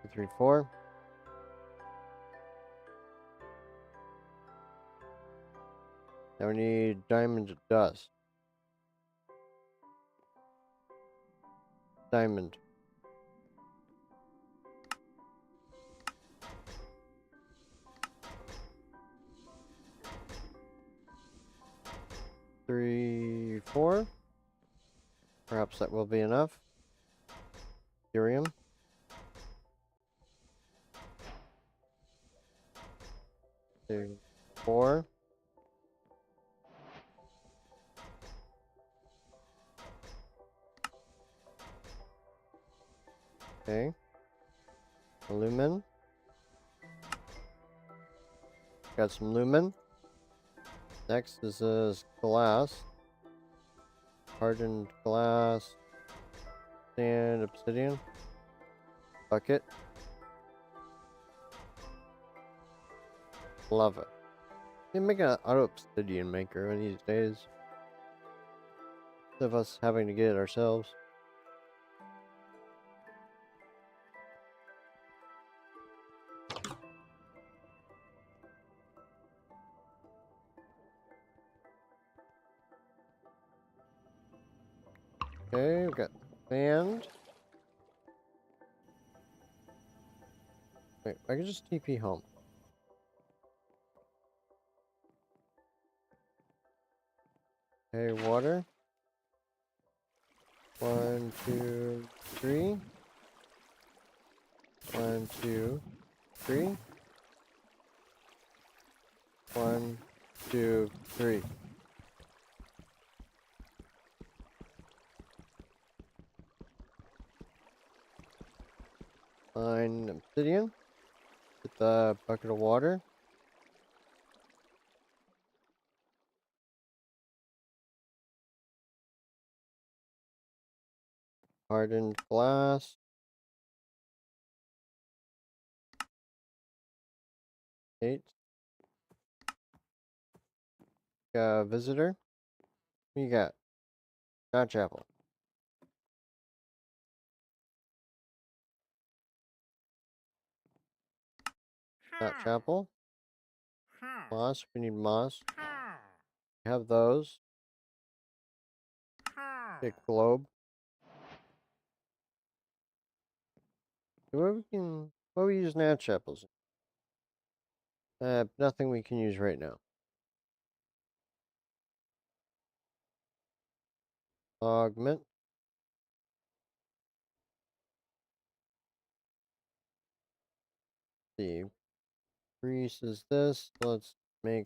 2, 3, 4. Now we need diamond dust. Diamond. Three, 4. Perhaps that will be enough. Ethereum. 2, 4. Okay. Lumen. Got some lumen. Next is glass. Hardened glass. Sand, obsidian. Bucket. Lava. You can make an auto obsidian maker one of these days. Instead of us having to get it ourselves. Okay, we got sand. Wait, I can just TP home. Okay, water. 1, 2, 3. 1, 2, 3. 1, 2, 3. Find obsidian. Get the bucket of water. Hardened glass. 8. Got a visitor. What you got? Not chapel. Not chapel. Moss. We need moss. Have those. Get globe. What we use now chapels? Nothing we can use right now. Augment. See. Grease is this. Let's make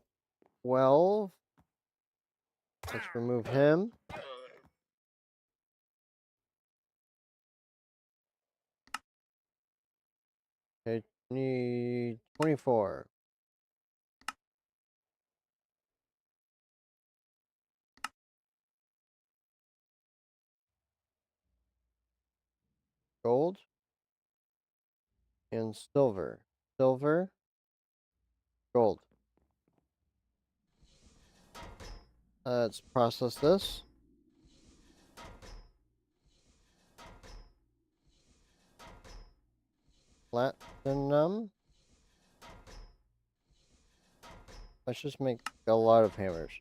12. Let's remove him. Okay, need 24. Gold. And silver. Silver. Gold. Let's process this. Platinum. Let's just make a lot of hammers.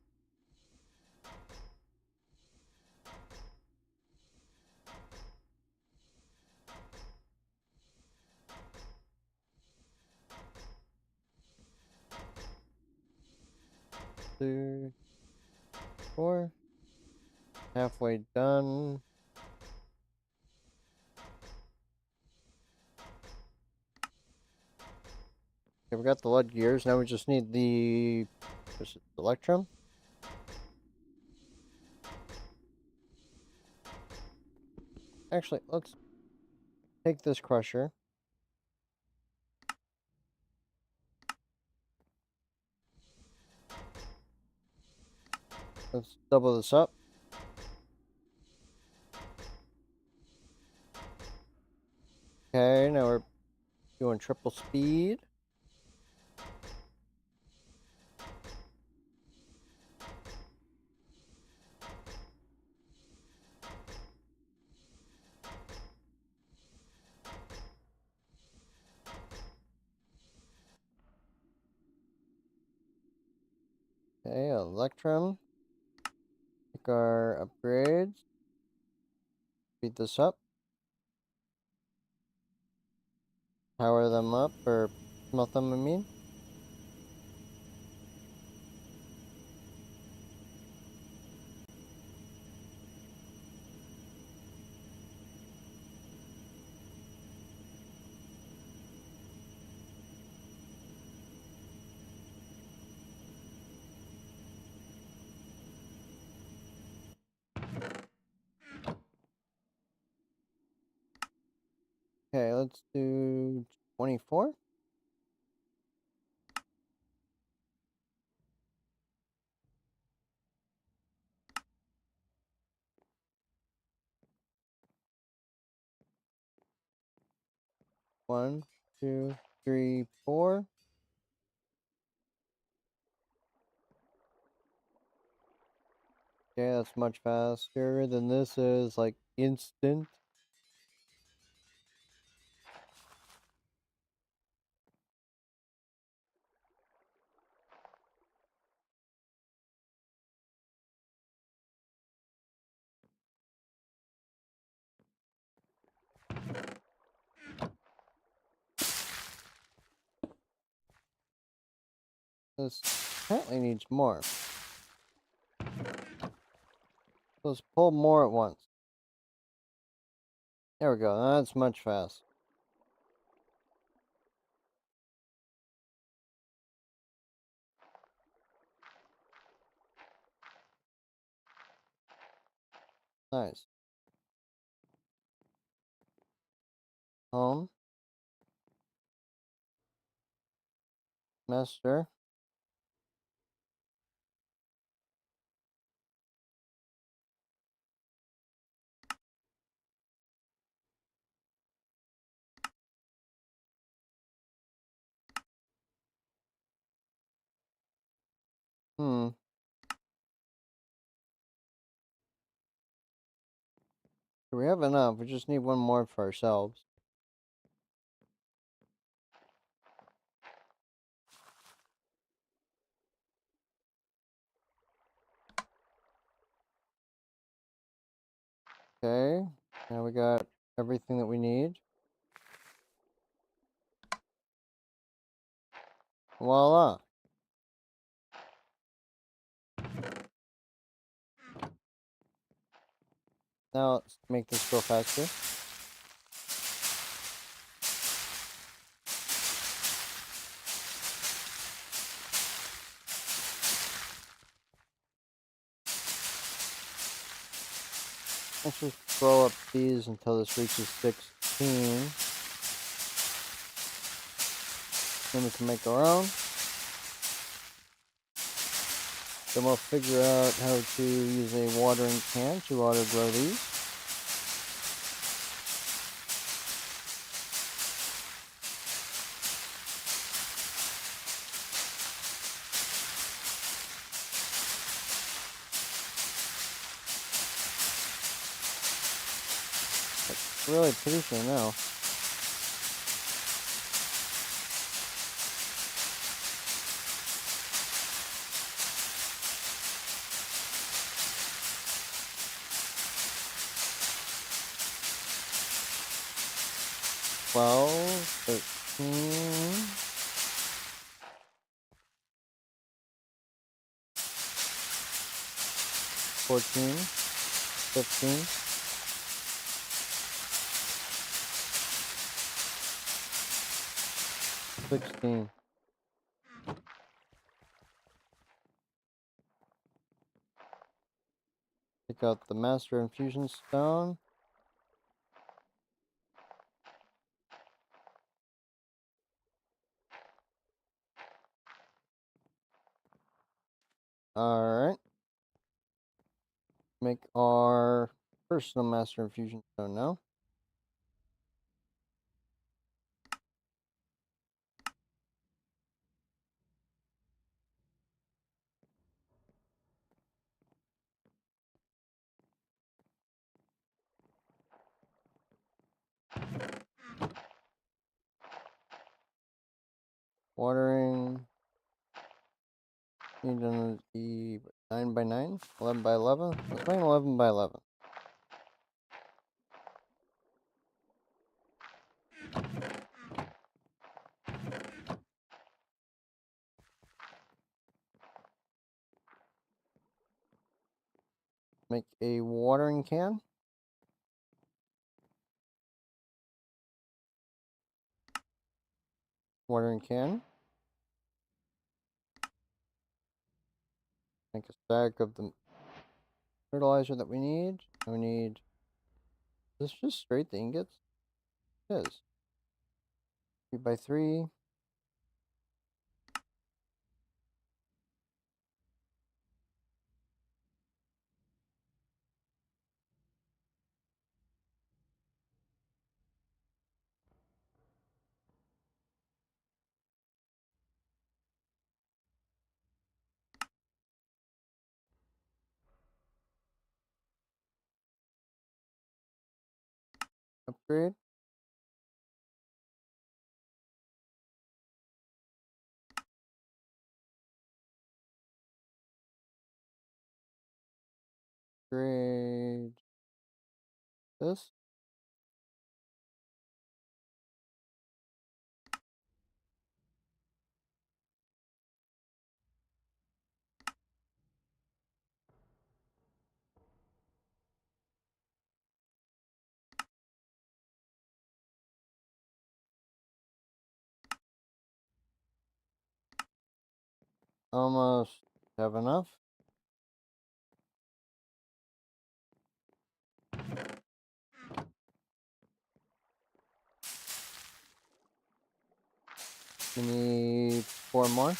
Two, 4. Halfway done. Okay, we got the lead gears. Now we just need the electrum. Actually, let's take this crusher. Let's double this up. Okay, now we're doing triple speed. Okay, Electrum. Pick our upgrades. Speed this up. Power them up, or smelt them, I mean. Okay, let's do 24. One, two, three, four. Okay, that's much faster than this is, like, instant. This apparently needs more. Let's pull more at once. There we go, that's much faster. Nice. Home. Master. Hmm. We have enough, we just need one more for ourselves. Okay, now we got everything that we need. Voila. Now let's make this go faster. Let's just throw up these until this reaches 16. Then we can make our own. Then we'll figure out how to use a watering can to auto grow these. It's really producing now. Twelve, 13, 14, 15, 16. Pick out the Master Infusion Stone. Alright. Make our personal Master Infusion Stone now. Watering. Need the 9 by 9, 11 by 11. Let's make 11 by 11. Make a watering can. Watering can. Make a stack of the fertilizer that we need. We need. Is this just straight the ingots? It is. 3 by 3. Upgrade. Upgrade. This. Almost have enough. We need 4 more.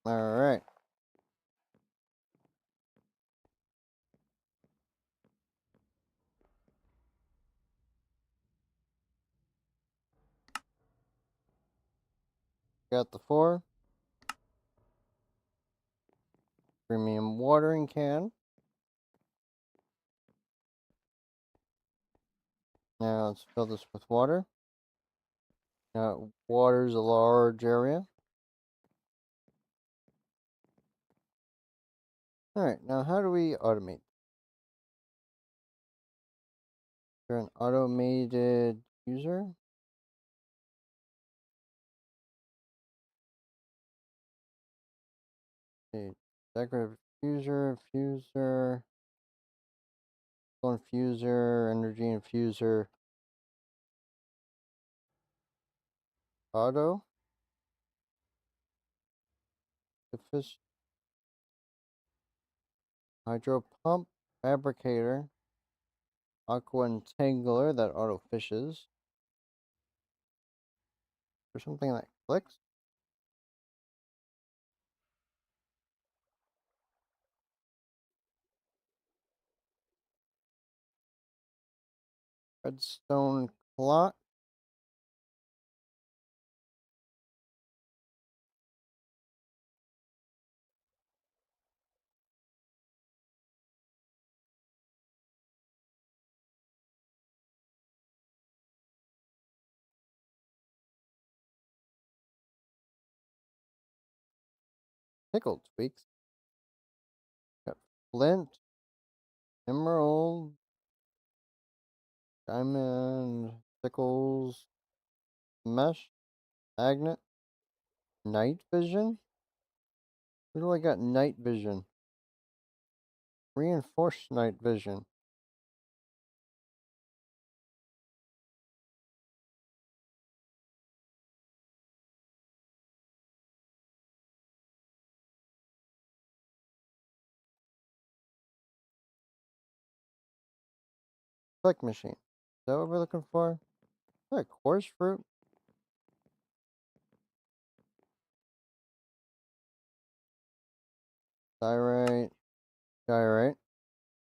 Alright. Got the 4. Premium watering can. Now let's fill this with water. Now it waters a large area. Alright, now how do we automate? Is there an automated user? Okay, decorative infuser, infuser, energy infuser, auto, the fish, hydro pump, fabricator, aqua entangler that auto fishes. Or something that clicks. Redstone clock. Nickel tweaks. Got flint, emerald, diamond, sickles, mesh, magnet, night vision. Where do I got night vision? Reinforced night vision. Click machine. Is that what we're looking for? Is that coarse fruit? Diorite. Diorite.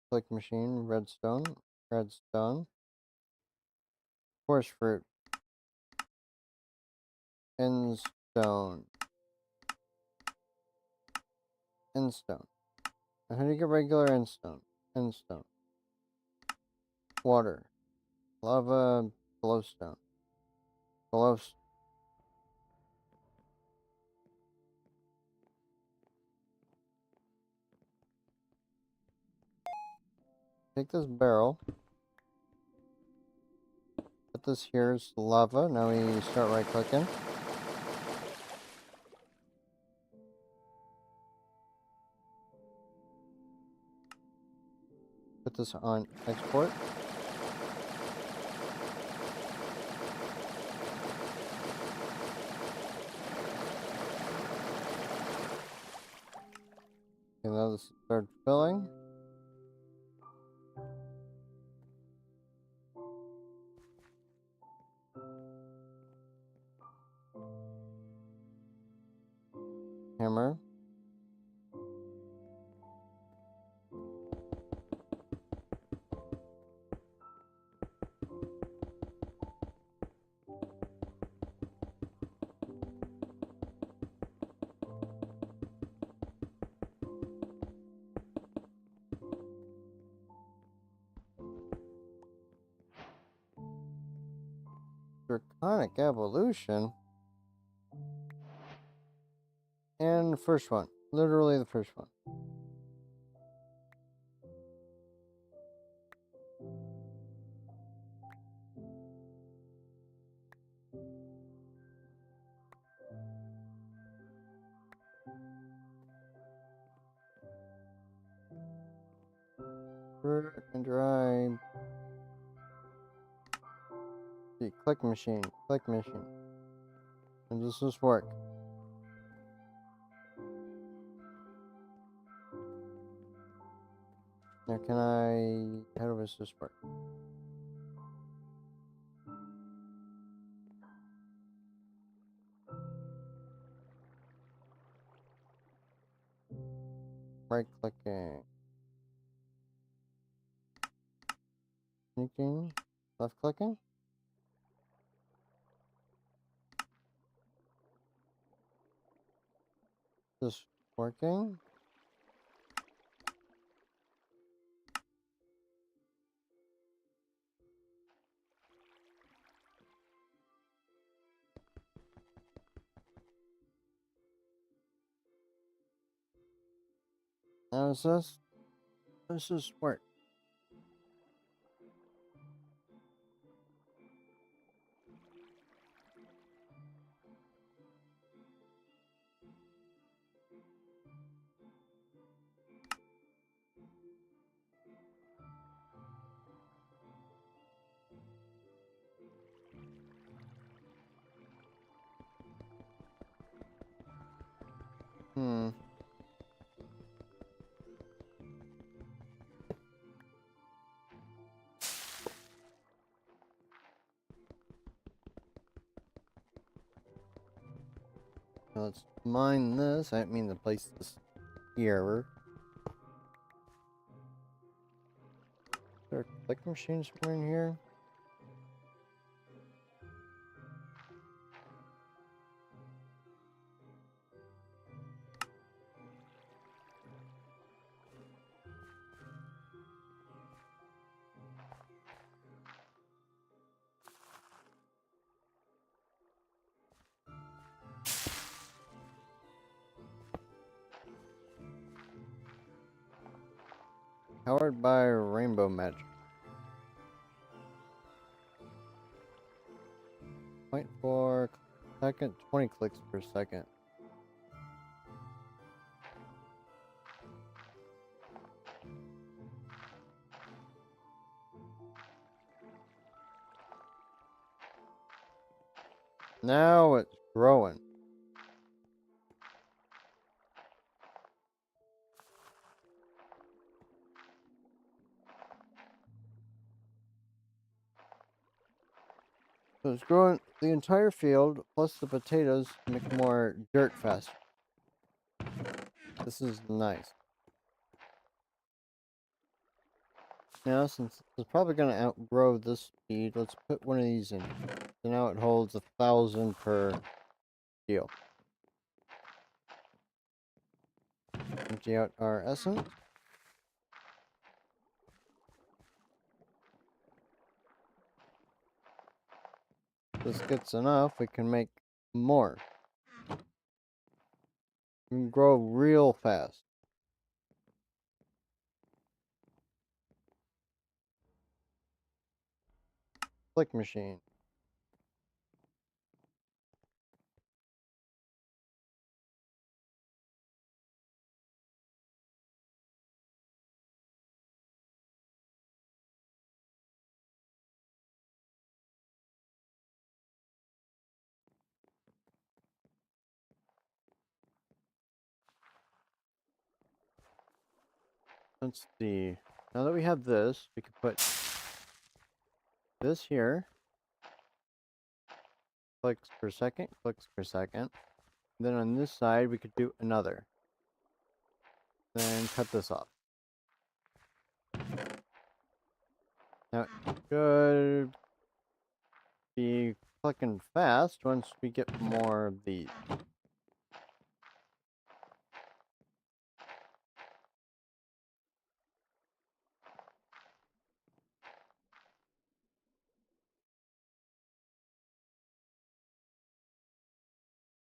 Click machine. Redstone. Redstone. Force fruit. Endstone. Endstone. How do you get regular endstone? Endstone. Water. Lava. Glowstone. Glowstone. Take this barrel. Put this here as lava. Now we start right clicking. Put this on export. Okay, now this starts filling. Hammer. Draconic evolution. And the first one. Literally the first one. Fruit and dry. See, click machine. Click machine. And does this work? Now can I... How does this work? Right clicking. Sneaking. Left clicking. This working. Now is this? This is work. Hmm. Now let's mine this. I didn't mean to place this here. Is there a click machine somewhere in here? Powered by rainbow magic. 0.4 second, 20 clicks per second. Now it's growing. So it's growing the entire field plus the potatoes to make more dirt faster. This is nice. Now, since it's probably going to outgrow this speed, let's put one of these in. So now it holds 1,000 per deal. Empty out our essence. If this gets enough, we can make more. We can grow real fast. Click machine. Let's see. Now that we have this, we can put this here. Clicks per second, clicks per second. Then on this side, we could do another. Then cut this off. Now it should be clicking fast once we get more of these.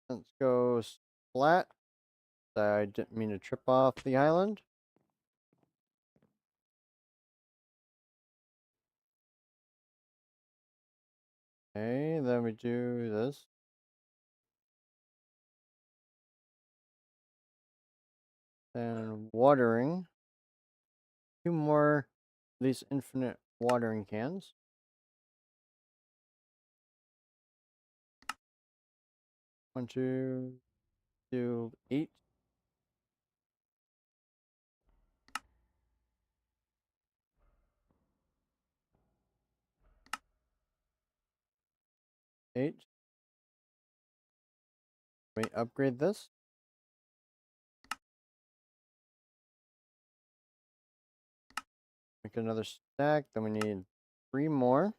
Let's go flat. I didn't mean to trip off the island. Okay, then we do this. Then watering. 2 more of these infinite watering cans. 1, 2, 2, 8. 8. We upgrade this. Make another stack. Then we need 3 more.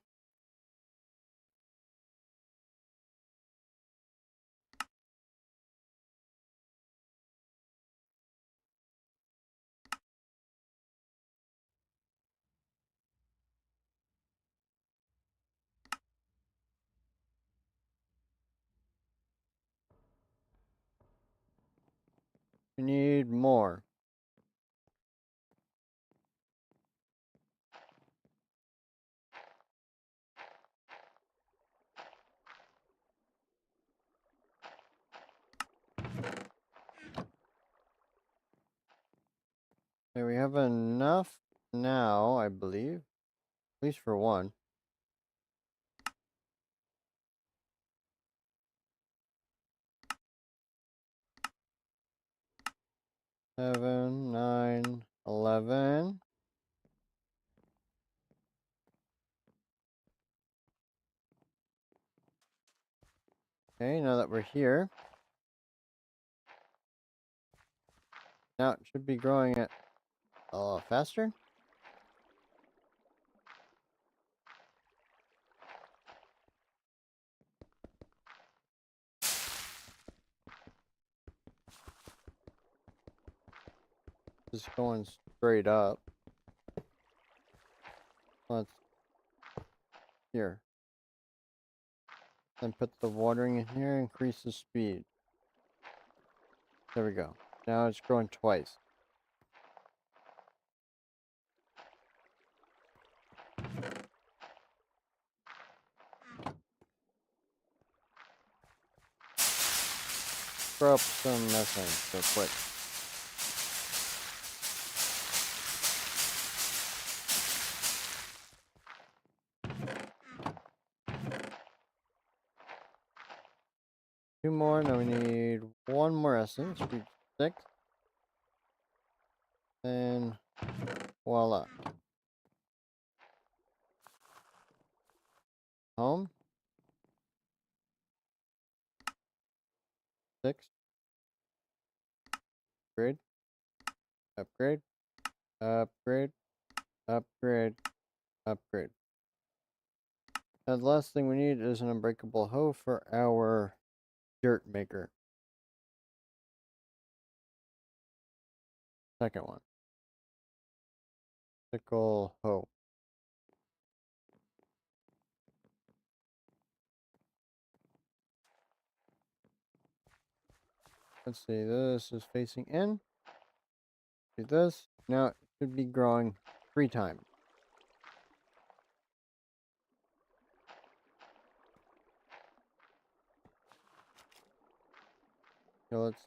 We need more. Okay, we have enough now, I believe. At least for one. 7, 9, 11. Okay, now that we're here. Now it should be growing at a lot faster. Just going straight up. Let's here. Then put the watering in here, increase the speed. There we go. Now it's growing twice. Throw up some methane real quick. Two more, now we need one more essence. Reach 6. And voila. Home. 6. Upgrade. Upgrade. Upgrade. Upgrade. Upgrade. Now the last thing we need is an unbreakable hoe for our dirt maker. Second one. Sickle hoe. Let's see, this is facing in. Do this. Now it should be growing 3 times. So let's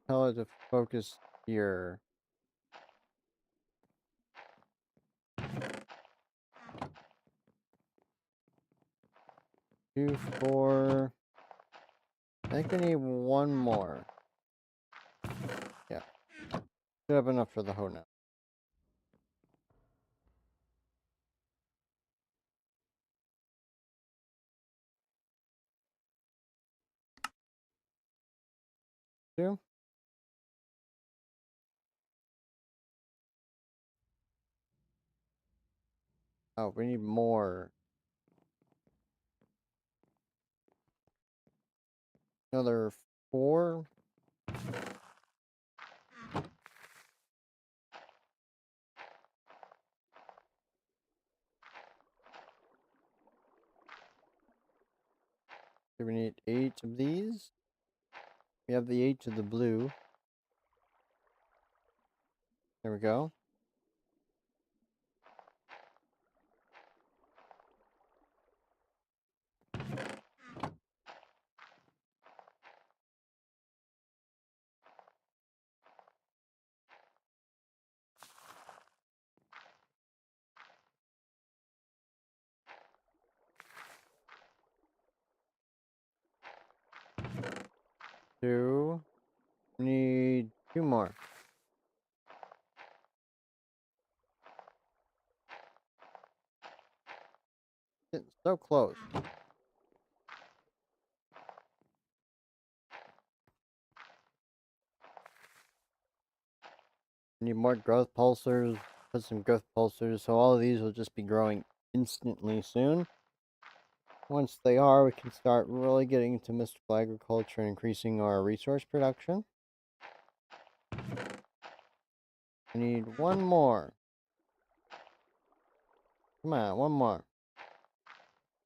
tell it to focus here. 2, 4. I think I need 1 more. Yeah. Should have enough for the hoe now. Two. Oh, we need more. Another 4. So we need 8 of these. We have the 8 of the blue. There we go. Two. We need 2 more. Getting so close. Need more growth pulsers. Put some growth pulsers. So all of these will just be growing instantly soon. Once they are, we can start really getting into mystical agriculture and increasing our resource production. We need 1 more. Come on, 1 more.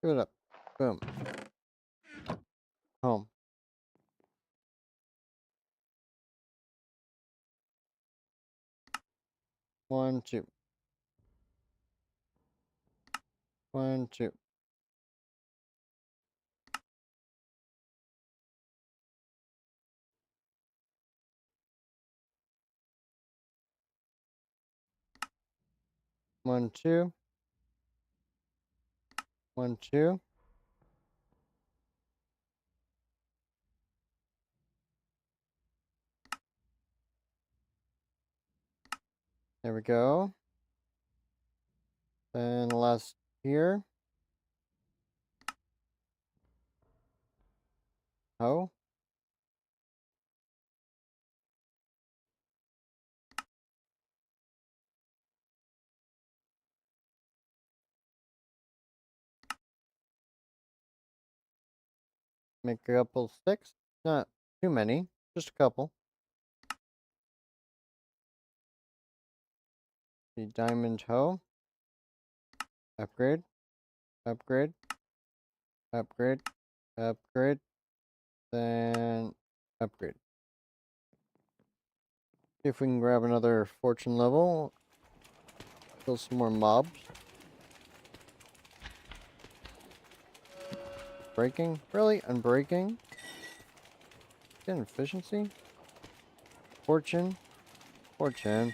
Give it up. Boom. Home. One, two. 1, 2. 1, 2. 1, 2. There we go. Then last here. Oh. Make a couple sticks. Not too many. Just a couple. The diamond hoe. Upgrade. Upgrade. Upgrade. Upgrade. Then upgrade. See if we can grab another fortune level. Kill some more mobs. Breaking? Really? Unbreaking? Get efficiency? Fortune? Fortune.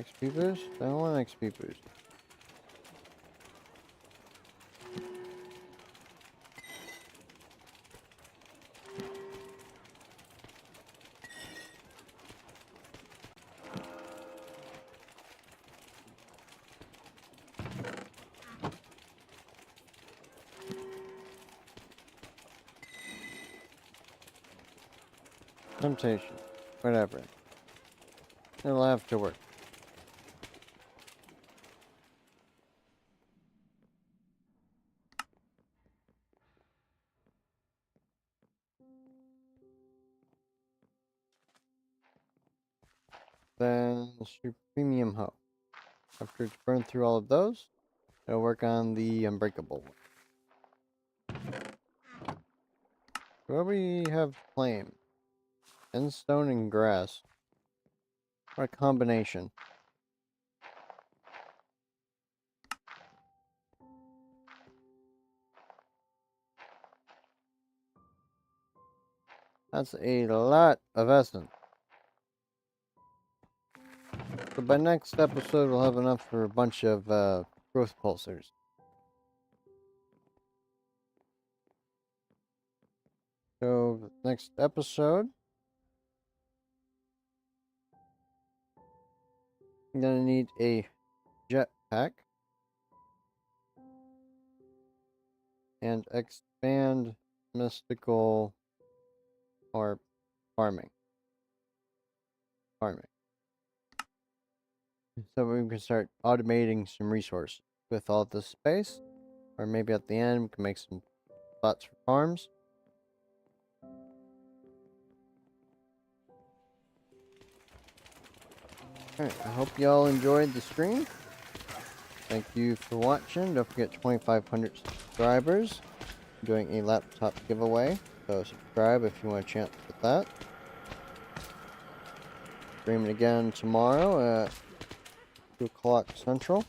XP boost? I don't want an XP boost. Temptation. Whatever. It'll have to work. then the premium hoe. After it's burned through all of those, it'll work on the unbreakable one. Where we have flame, and stone and grass. What a combination. That's a lot of essence. So by next episode, we'll have enough for a bunch of growth pulsars. So next episode, I'm gonna need a jetpack and expand mystical or farming. So we can start automating some resources with all this space, or maybe at the end we can make some spots for farms. Alright, I hope y'all enjoyed the stream. Thank you for watching. Don't forget 2,500 subscribers. I'm doing a laptop giveaway, so subscribe if you want a chance with that. Streaming again tomorrow at 2 o'clock Central.